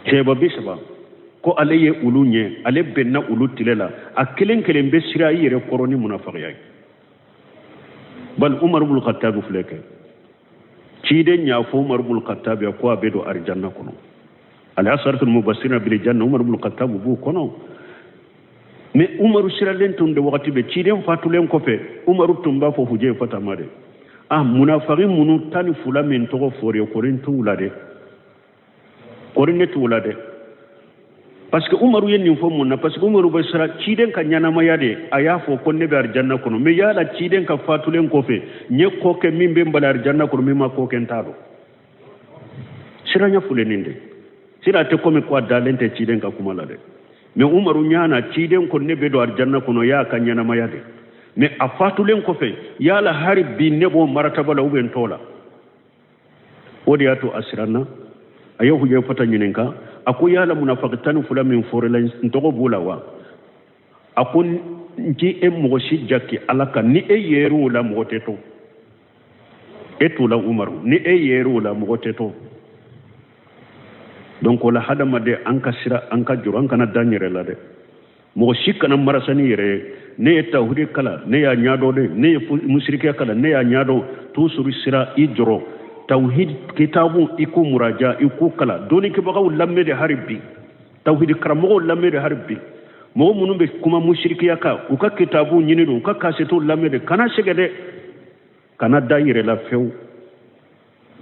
seba bisaba ko ale ye ulu nye ale benna ulu tilela akelen kele besira yere koro ni munafiqiyai bal umar ibn khattab fuleke cide nya fo umar ibn khattab ko abedo arjanna kono ala asaratul mubassirina bil janna umar ibn khattab bu kono mais umaru siralen tun de wakati be ciden fatulen ko fe umaru tumba fo huje fata made munafiqin munu tani fula min to fore korin tuulade korin ne tuulade parce que umaru yen fo munna parce que umaru be sira ciden ka nyana mayade aya fo ko ne be arjanna kono mais yala ciden ka fatulen ko fe nye ko ke min be mbala arjanna kono mi ma ko ken tado siranya fuleninde sira te ko me ko dalente ciden ka kuma lade mais umaru nyana ciden ko ne be do arjanna kono ya kan nyana mayade mais afatulen ko fe yala hari bi nebo marataba la uben tola odi ato asirana ayo huje fata nyinenka ako yala munafiqatan fula min forela ntogo bulawa akon nki mo shi jakki alaka ni e yeru la moteto etula umaru ni e yeru la moteto donc la hadama de anka sira anka juro anka na danyere la de mo shikana marasani yere ne tawhid kala ne ya nyado de ne mushrike kala ne ya nyado to suru sira i juro tawhid kitabu iku muraja iku kala doni ke bagaw lamme de harbi tawhid karamo lamme de harbi mo munum be kuma mushrike ka u ka kitabu nyini do ka kaseto lamme de kana shege de kana danyere la few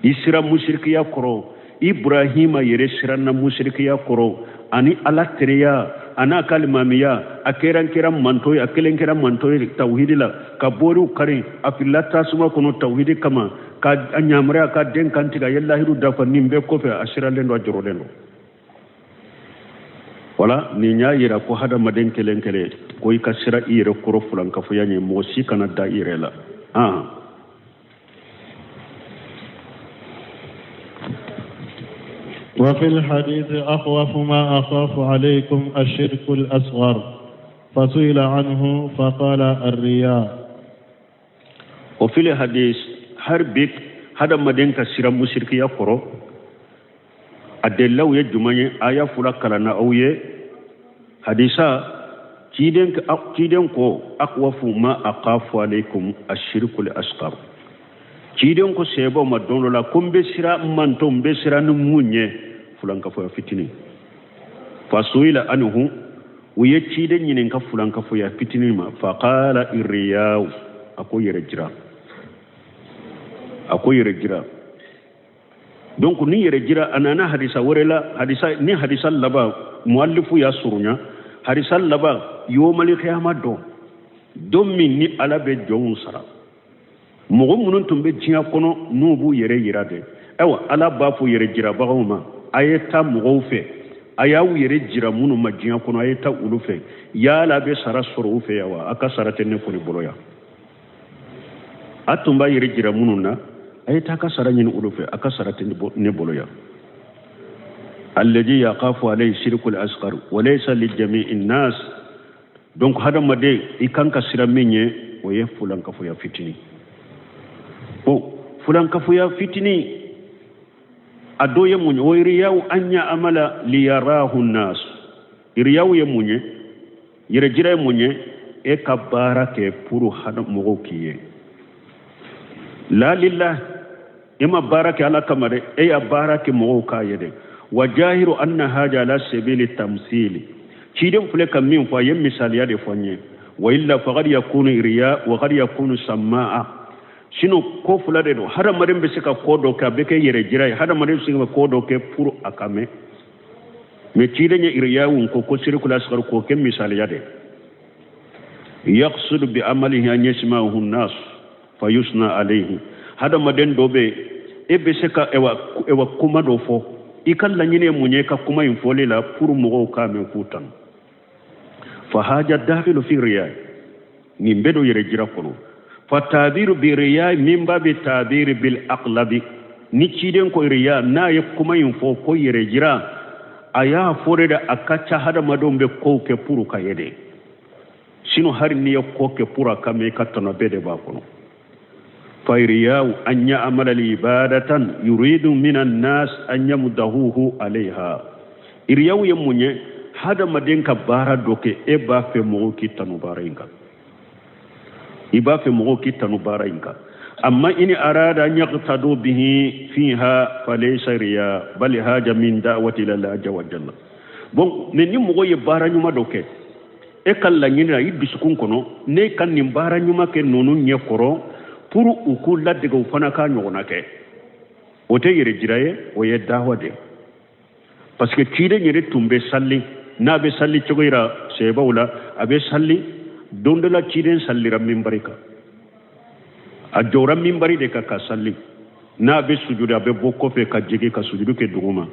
isira mushrikiya koro ibrahima yere siranna mushrikiya koro ani ala tereya ana kalimamiya akeran kiran mantoy akelen kiran mantoy tauhidila ka boru kare afillata suma kono tauhidi kama ka anyamra ka den kantiga yalla hiru dafa nimbe ko fe asira lendo ajro lendo wala ni nya yira ko hada maden kelen kele ko ikasira ire koro fulan ka fuyanye mo si kana da ire la وفي الحديث أخوف ما أخاف عليكم الشرك الأصغر فسئل عنه فقال الرياء. وفي الحديث هربك هذا مدين كسر مشرك يقرأ أدلوا يجمعين آية فلا كلنا أويه حديثا كيدن كو أخوف ما أخاف عليكم الشرك الأصغر كيدن كو سيبو ما دون لا كم بسرا منتم بسرا نمونيه fulan ka foya fitini fasuila anhu wiye ciden yinin ka fulan ka foya fitini ma faqala irriyaw ako yere jira donc ni yere jira anana hadisa warela hadisa laba muallifu ya surunya hadisa laba yomali qiyama do min ni ala be jon sara mogo munun tumbe jiya kono nubu yere yirade ewa ala ba fu yere jira bagawma ayeta mugofe ayawu yere jira munu majiya kono ayeta ulufe ya la be sara soro ufe yawa aka sarate ne ko ni boloya atumba yere jira munu na ayeta aka sara nyin ulufe aka sarate ne boloya alladhi yaqafu alayhi shirkul asghar wa laysa li jami'in nas donc hada made ikanka sira menye o ye fulan ka fuya fitini fulan ka fuya fitini ado ye munye o iriyaw anya amala li yarahu nas iriyaw ye munye yere jira ye munye e ka barake puru hada mogo kiye la lillah ima barake ala kamare e ya barake mogo ka yede wajahiru anna haja la sabili tamthili kidem fule kam min fa yem misaliya de fonye wa illa faqad yakunu iriya wa qad yakunu samaa sino ko fulade do hada marim be sika kodo ka be ke yere jiray hada marim sika kodo ke pour akame me tidenya iriyawun ko shirkul asghar ko kem misali yade yaqsud bi amalihi an yasma'uhu an-nas fayusna alayhi hada maden do be e be sika ewa kuma do fo ikalla nyine munye ka kuma infole la pour mo ka men futan fa haja dakhilu fi riya ni bedo yere jira kono fatabiru bi riya min babi tabir bil aqlabi ni ciden ko riya na ya kuma yin fo ko yere jira aya fore da akacha hada madombe ko ke puru ka yede sino har ni ya ko ke pura ka me katana bede ba kono fa riya anya amala li ibadatan yuridu minan nas an yamdahuhu alaiha riya yemunye hada madenka bara doke e ba fe mo ki tanu barainga iba fe mogo kitanu barainka amma ini arada an yaqtadu bihi fiha falaysa riya bal haja min da'wati ila Allah wa jalla bon ne ni mogo ye bara nyuma doke e kala nyina yibisukun kono ne kan ni bara nyuma ke nonu nye koro pour uku ladde go fana ka nyona ke o te yere jiraye o ye dawade parce que tide nyere tumbe salli na be salli chogoira sebawla abe salli dondala ciden salliram min barika a joram min bari de ka salli na be sujuda be bokko fe ka jige ka sujudu ke duguma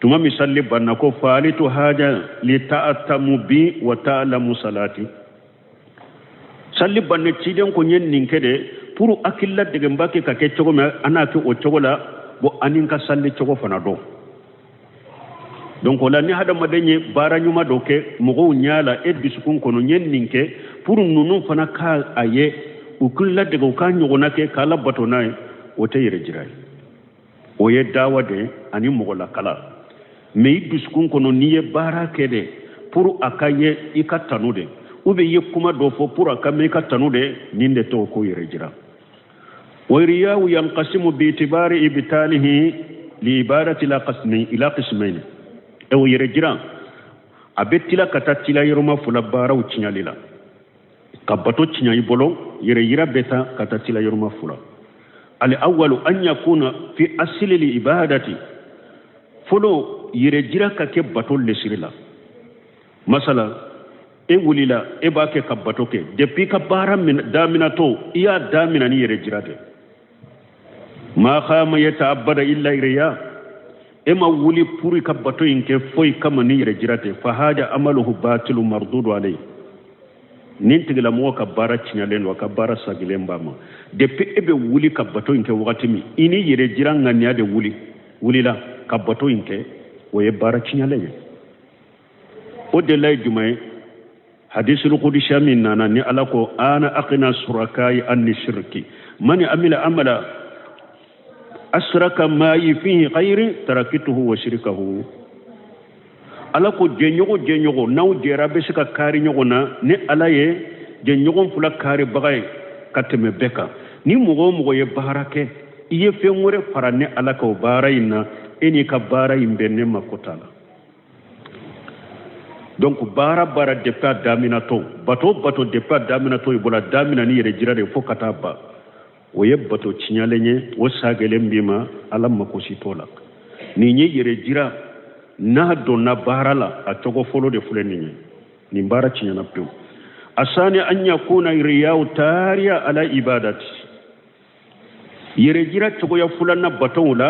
tuma mi salli banna ko falitu haja li ta'attamu bi wa ta'lamu salati salli banne ciden ko nyen ninkede pour akilla de mbake ka ke chogo me anake o chogola bo anin ka salli chogo fana do donc wala ni hada madenye bara nyuma doke mugo nyala e bisukun kono nyen ninke pour nunu fana ka aye ukulla de ko kan nyogona ke kala batonay o te yere jiray o ye dawade ani mugo la kala me bisukun kono niye bara kede pour akaye ikatanude ube ye kuma do fo pour akame ikatanude ninde to ko yere jira wa riyahu yanqasimu bi itibari ibtalihi li ibadati la qasmi ila qismayn ewo yere jira abetila katatila yoroma fula bara uchinyalila kabato chinya ibolo yere yira beta katatila yoroma fula الأول أن يكون في أصل العبادة فلو يرجرك كبتو لسرلا مثلا ولي لا باك كبتوك دبي كبارا من دامناتو يا دامنا يرجراته ما خام يتعبد إلا إريا إما ولي بوري كبتو إنك فوي كما يرجراته فهذا عمله باطل مردود عليه nintigila mo ka bara tinyalen wa ka bara sagilen bama depuis ebe wuli ka bato inke wakati mi ini yere jiranga nya de wuli la ka bato inke o ye bara tinyalen o de lay jumay hadisul qudsi min nana ni alako ana aqina surakai an shirki man amila amala asraka ma fihi khairi tarakituhu wa shirkahu alako jenyogo naw jera be sika kari nyogo na ne alaye jenyogo fula kari bagay kateme beka ni mugo ye barake iye fengore farane alako barayina eni ka barayin benne makotala donc bara depa daminato bato depa daminato ibola damina ni yere jirade fo kataba o ye bato cinyalenye o sagele mbima alam makosi tolak ni nye yere jira na donna barala a togo folo de fuleni ni bara cinyana pew asani an yakuna riyau tariya ala ibadati yere jira togo ya fulana bato wala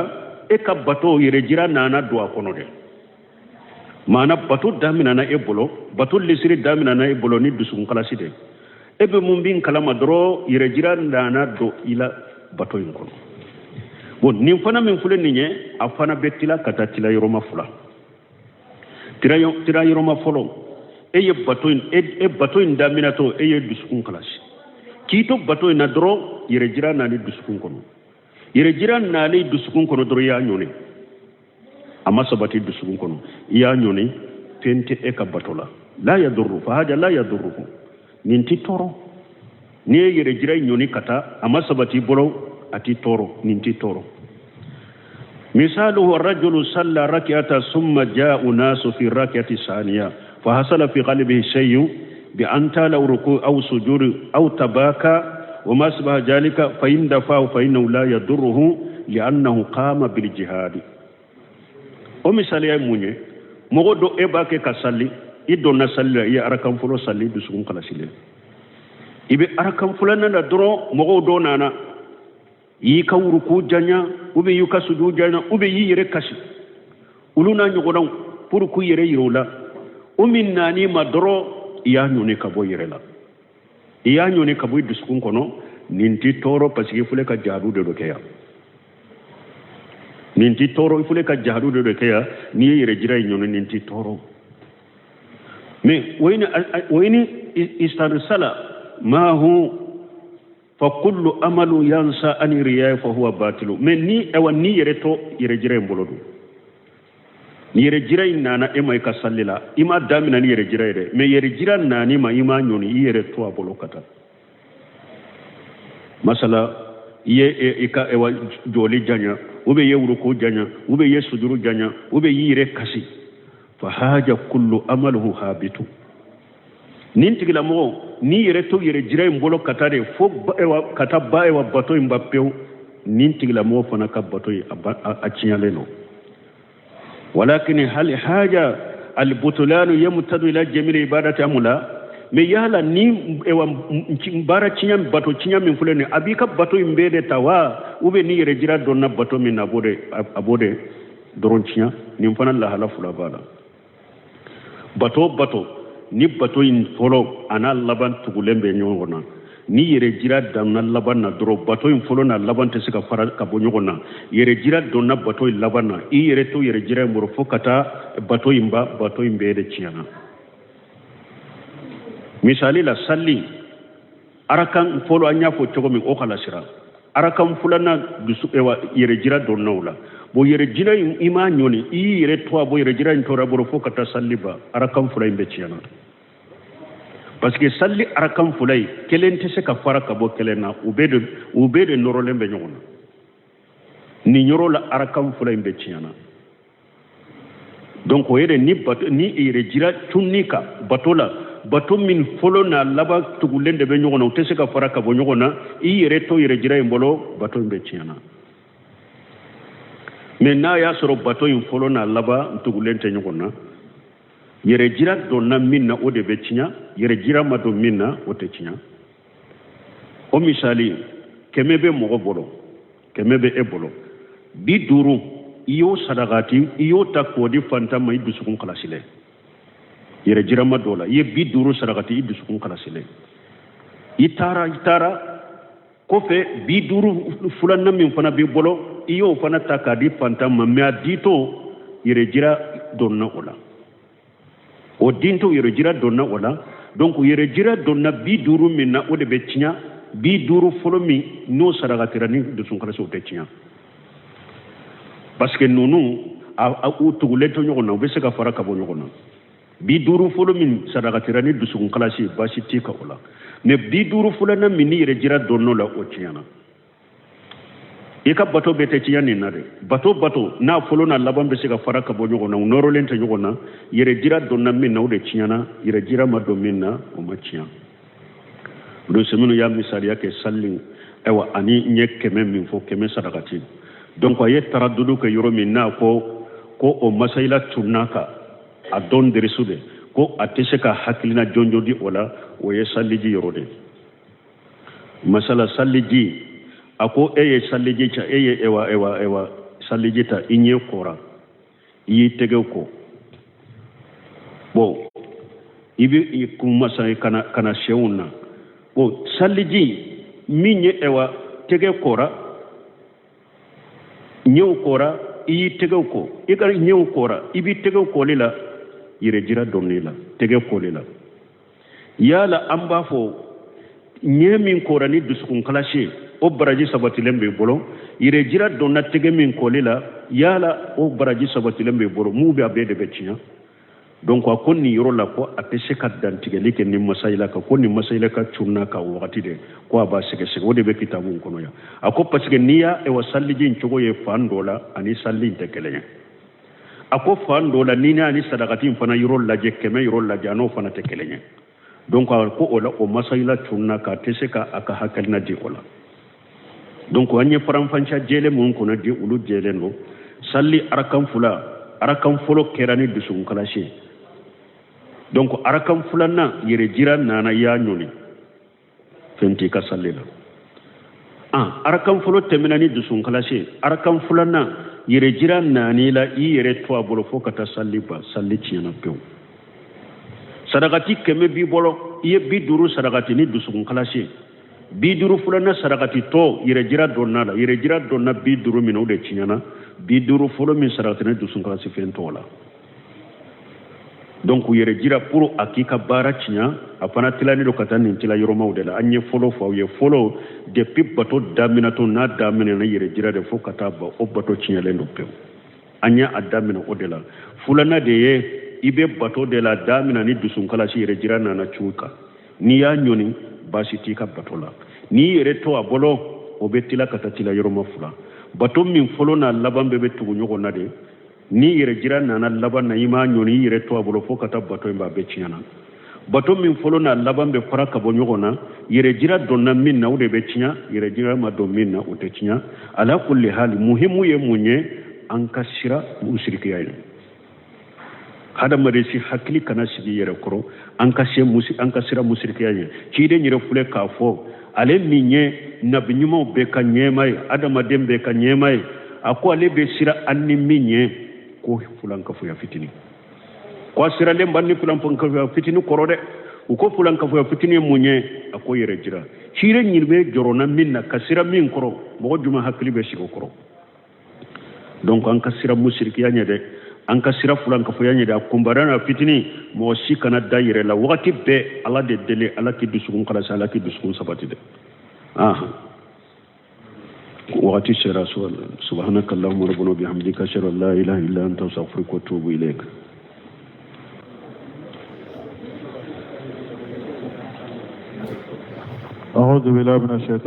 e ka bato yere jira nana do akono de mana bato damina na ebolo bato lisiri damina na ebolo ni dusun kalasi de ebe mumbin kalama dro yere jira nana do ila bato inkono bon ni fana min fuleni nye afana betila katatila yoroma fula tira yoroma folo eye bato in daminato eye dusukun kalasi kito bato na dro yere jira na ni dusukun kono yere jira na ni dusukun kono dro ya nyone amma sabati dusukun kono ya nyone tente e ka batola la yadurru fa hada la yadurru ninti toro ni yere jira nyone kata amma sabati bolo ati toro ninti toro مثاله الرجل صلى ركعة ثم جاء ناس في الركعة الثانية فحصل في قلبه شيء بأن تالوا ركوع أو سجود أو تباكى وما شابه ذلك فإن دفعه فإنه لا يضره لأنه قام بالجهاد ومثال يا مونye mogo do ebake ka salli iddo na salli ya arakan fulo salli dusun kala sile ibe arakan fulana na dro mogo do nana yi ka wuruku janya ube yi ka suju janya ube yi yere kashi uluna nyogodan pour ku yere yirola umin nani madro ya nyone ka bo yere la ya nyone ka bo duskun kono ninti toro parce que fule ka jadu de do keya ninti toro fule ka jadu de do keya ni yere jira nyone ninti toro mais wayni istarsala ma hu فكل أمل ينسى أن رياء فهو باطل من ني أو ني يرتو يرجرين بلودو ني يرجرين نانا إما يكسل لا إما دامنا ني يرجرين من يرجرين ناني ما إما نوني يرتو أبلو كتا مثلا إيكا إيوا جولي جانيا وبي يوركو جانيا وبي يسجرو جانيا وبي يركسي فهاجة كل أمله هابتو nintigila mo ni yere to yere jira mbolo katare fo ewa kataba ewa bato mbapeo nintigila mo fana ka bato achinyaleno walakin hal haja al butlan yamtadu ila jamil ibadati amula me yala ni ewa mbara chinyam bato chinyam mfulene abika bato mbede tawa ube ni yere jira donna bato min abode doron chinya ni mfana la hala fula bala bato ni bato in folo ana laban tugulembe nyongona ni yere jira danna laban na dro bato in folo na laban te sika fara ka bonyogona yere jira donna bato in laban na i yere to yere jira moro fokata bato imbe de chiana misali la salli arakan folo anya fo chogo mi o kala sira arakan fulana dusu ewa yere jira donna wala bo yere jira ima nyoni i yere to bo yere jira ntora boro fokata salli ba arakan fula imbe chiana parce que salli arakan fulay kelente se ka fara ka bo kelena ubede norole mbe nyona ni nyorola arakan fulay mbe chiana donc o yere ni yere jira tunnika batola bato min folo na laba tugulen de be ɲɔgɔn na u tɛ se ka fara ka bɔ ɲɔgɔn na i yɛrɛ to yɛrɛ jira in bolo bato in bɛ tiɲɛna mais n'a y'a sɔrɔ bato in folo na laba tugulen tɛ ɲɔgɔn na yɛrɛ jira donna min na o de bɛ tiɲɛ yɛrɛ jira ma don min na o tɛ tiɲɛ o misali kɛmɛ bɛ mɔgɔ bolo kɛmɛ bɛ e bolo 50 i y'o sadakati i y'o ta k'o di fantan ma i dusukun kalasilen yɛrɛ jirama dɔ la i ye 50 sadakati i dusukun kalasilen i taara kɔfɛ 50 filanan min fana b'i bolo i y'o fana ta k'a di fantan ma mais a ditɔ yɛrɛ jira donna o la o dintɔ yɛrɛ jira donna o la donc yɛrɛ jira donna 50 min na o de bɛ tiɲɛ 50 fɔlɔ min n'o sadakatira ni dusukun kalasi o tɛ tiɲɛ parce que ninnu u tugulen to ɲɔgɔn na u bɛ se ka fara ka bɔ ɲɔgɔn na 50 fɔlɔ min sadakatira ni dusukun kalasi baasi tɛ ka o la mais 50 filanan min ni yɛrɛ jira donn'o la o tiɲɛna i ka bato bɛɛ tɛ tiɲɛ nin na dɛ bato n'a fɔlɔ n'a laban bɛ se ka fara ka bɔ ɲɔgɔn na u nɔrɔlen tɛ ɲɔgɔn na yɛrɛ jira donna min na o de tiɲɛna yɛrɛ jira ma don min na o ma tiɲɛ don seminu y'a misaliya kɛ salli ayiwa ani n ye 100 min fɔ 100 sadakati donc a ye taradudu kɛ yɔrɔ min n'a ko o masayila tunna kan a dɔn derisu de ko a tɛ se ka hakilina jɔnjɔ di o la o ye salliji yɔrɔ de masala salliji a ko e ye salliji ta e ye ewa salliji ta i ɲɛ kora i y'i tɛgɛw ko bon i bɛ masa kana sɛw na bon salliji min ye ewa tɛgɛ kora ɲɛw kora i y'i tɛgɛw ko i ka ɲɛw kora i b'i tɛgɛw kɔli la yɛrɛ jira dɔnni la tɛgɛ kɔli la yala an b'a fɔ ɲɛ min kora ni dusukun kalasi o baraji sabatilen b'i bolo yɛrɛ jira donna tɛgɛ min kɔli la yala o baraji sabatilen b'i bolo mun bɛ a bɛɛ de bɛ tiɲɛ donc a ko nin yɔrɔ la ko a tɛ se ka dantigɛli kɛ nin masayila kan ko nin masayila ka cunna ka wagati de ko a b'a sɛgɛsɛgɛ o de bɛ kitabu in kɔnɔ yan a ko parce que n'i y'a ewa salliji in cogo ye fan dɔ la ani salli in tɛ kelen ye a ko fan dɔ la n'i n'a ni sadakati in fana yɔrɔ lajɛ 100 yɔrɔ lajɛ a n'o fana tɛ kelen ye donc a ko o la o masayila cunna k'a tɛ se ka a ka hakilina di o la donc an ye faranfasiya jɛlen minnu kɔnɔ di olu jɛlen don salli arakan fɔlɔ kɛra ni dusukun kalasi donc arakan filanan yɛrɛ jira nana i y'a ɲɔni fɛn t'i ka salli la arakan fɔlɔ tɛmɛna ni dusukun kalasi arakan filanan yɛrɛ jira nani la i yɛrɛ to a bolo fo ka taa salli ban salli tiɲɛna pewu sadakati 100 b'i bolo i ye 50 sadakati ni dusukun kalasi 50 filanan sadakati tɔ yɛrɛ jira donna la yɛrɛ jira donna 50 min o de tiɲɛna 50 fɔlɔ min sadakati ni dusukun kalasi fɛn tɔgɔ la donc yɛrɛ jira pour a k'i ka baara tiɲɛ a fana tilalen don ka taa nin tila yɔrɔmaw de la an ye fɔlɔ fɔ aw ye fɔlɔ depuis bato daminɛtɔ n'a daminɛna yɛrɛ jira de fo ka taa ban o bato tiɲɛlen don pewu an ye a daminɛ o de la filanan de ye i bɛ bato de la daminɛ ni dusukun kalasi yɛrɛ jira nana cogo kan n'i y'a ɲɔni baasi t'i ka bato la n'i yɛrɛ to a bolo o bɛ tila ka taa tila yɔrɔma fila bato min fɔlɔ n'a laban bɛɛ bɛ tugu ɲɔgɔn na de ni yɛrɛ jira nana laban na i m'a ɲɔni i yɛrɛ to a bolo fo ka taa bato in ba bɛɛ tiɲɛna bato min fɔlɔ n'a laban bɛ fara ka bɔ ɲɔgɔn na yɛrɛ jira donna min na o de bɛ tiɲɛ yɛrɛ jira ma don min na o tɛ tiɲɛ ala kulli hali muhimu ye mun ye an ka sira musirikiya ye hadamaden si hakili kana sigi yɛrɛ kɔrɔ an ka sira musirikiya ye ciden yɛrɛ filɛ k'a fɔ ale min ye nabi ɲumanw bɛɛ ka ɲɛma ye adamaden bɛɛ ka ɲɛma ye a ko ale bɛ sira an ni min ye ko fulankafoya fitini ko a siralen b'an ni fulankafoya fitini kɔrɔ dɛ u ko fulankafoya fitini ye mun ye a ko yɛrɛ jira ciden ɲini bɛ jɔrɔna min na ka sira min kɔrɔ mɔgɔ juma hakili bɛ sigi o kɔrɔ donc an ka sira musirikiya ɲɛ dɛ an ka sira fulankafoya ɲɛ dɛ a kunbara na fitini mɔgɔ si kana da yɛrɛ la wagati bɛɛ ala de deli ala k'i dusukun kalasi ala k'i dusukun sabati dɛ وقت الشراء سبحانك اللهم ربنا وبحمدك أشهد أن لا إله إلا أنت أستغفرك وأتوب إليك أعوذ بالله من الشيطان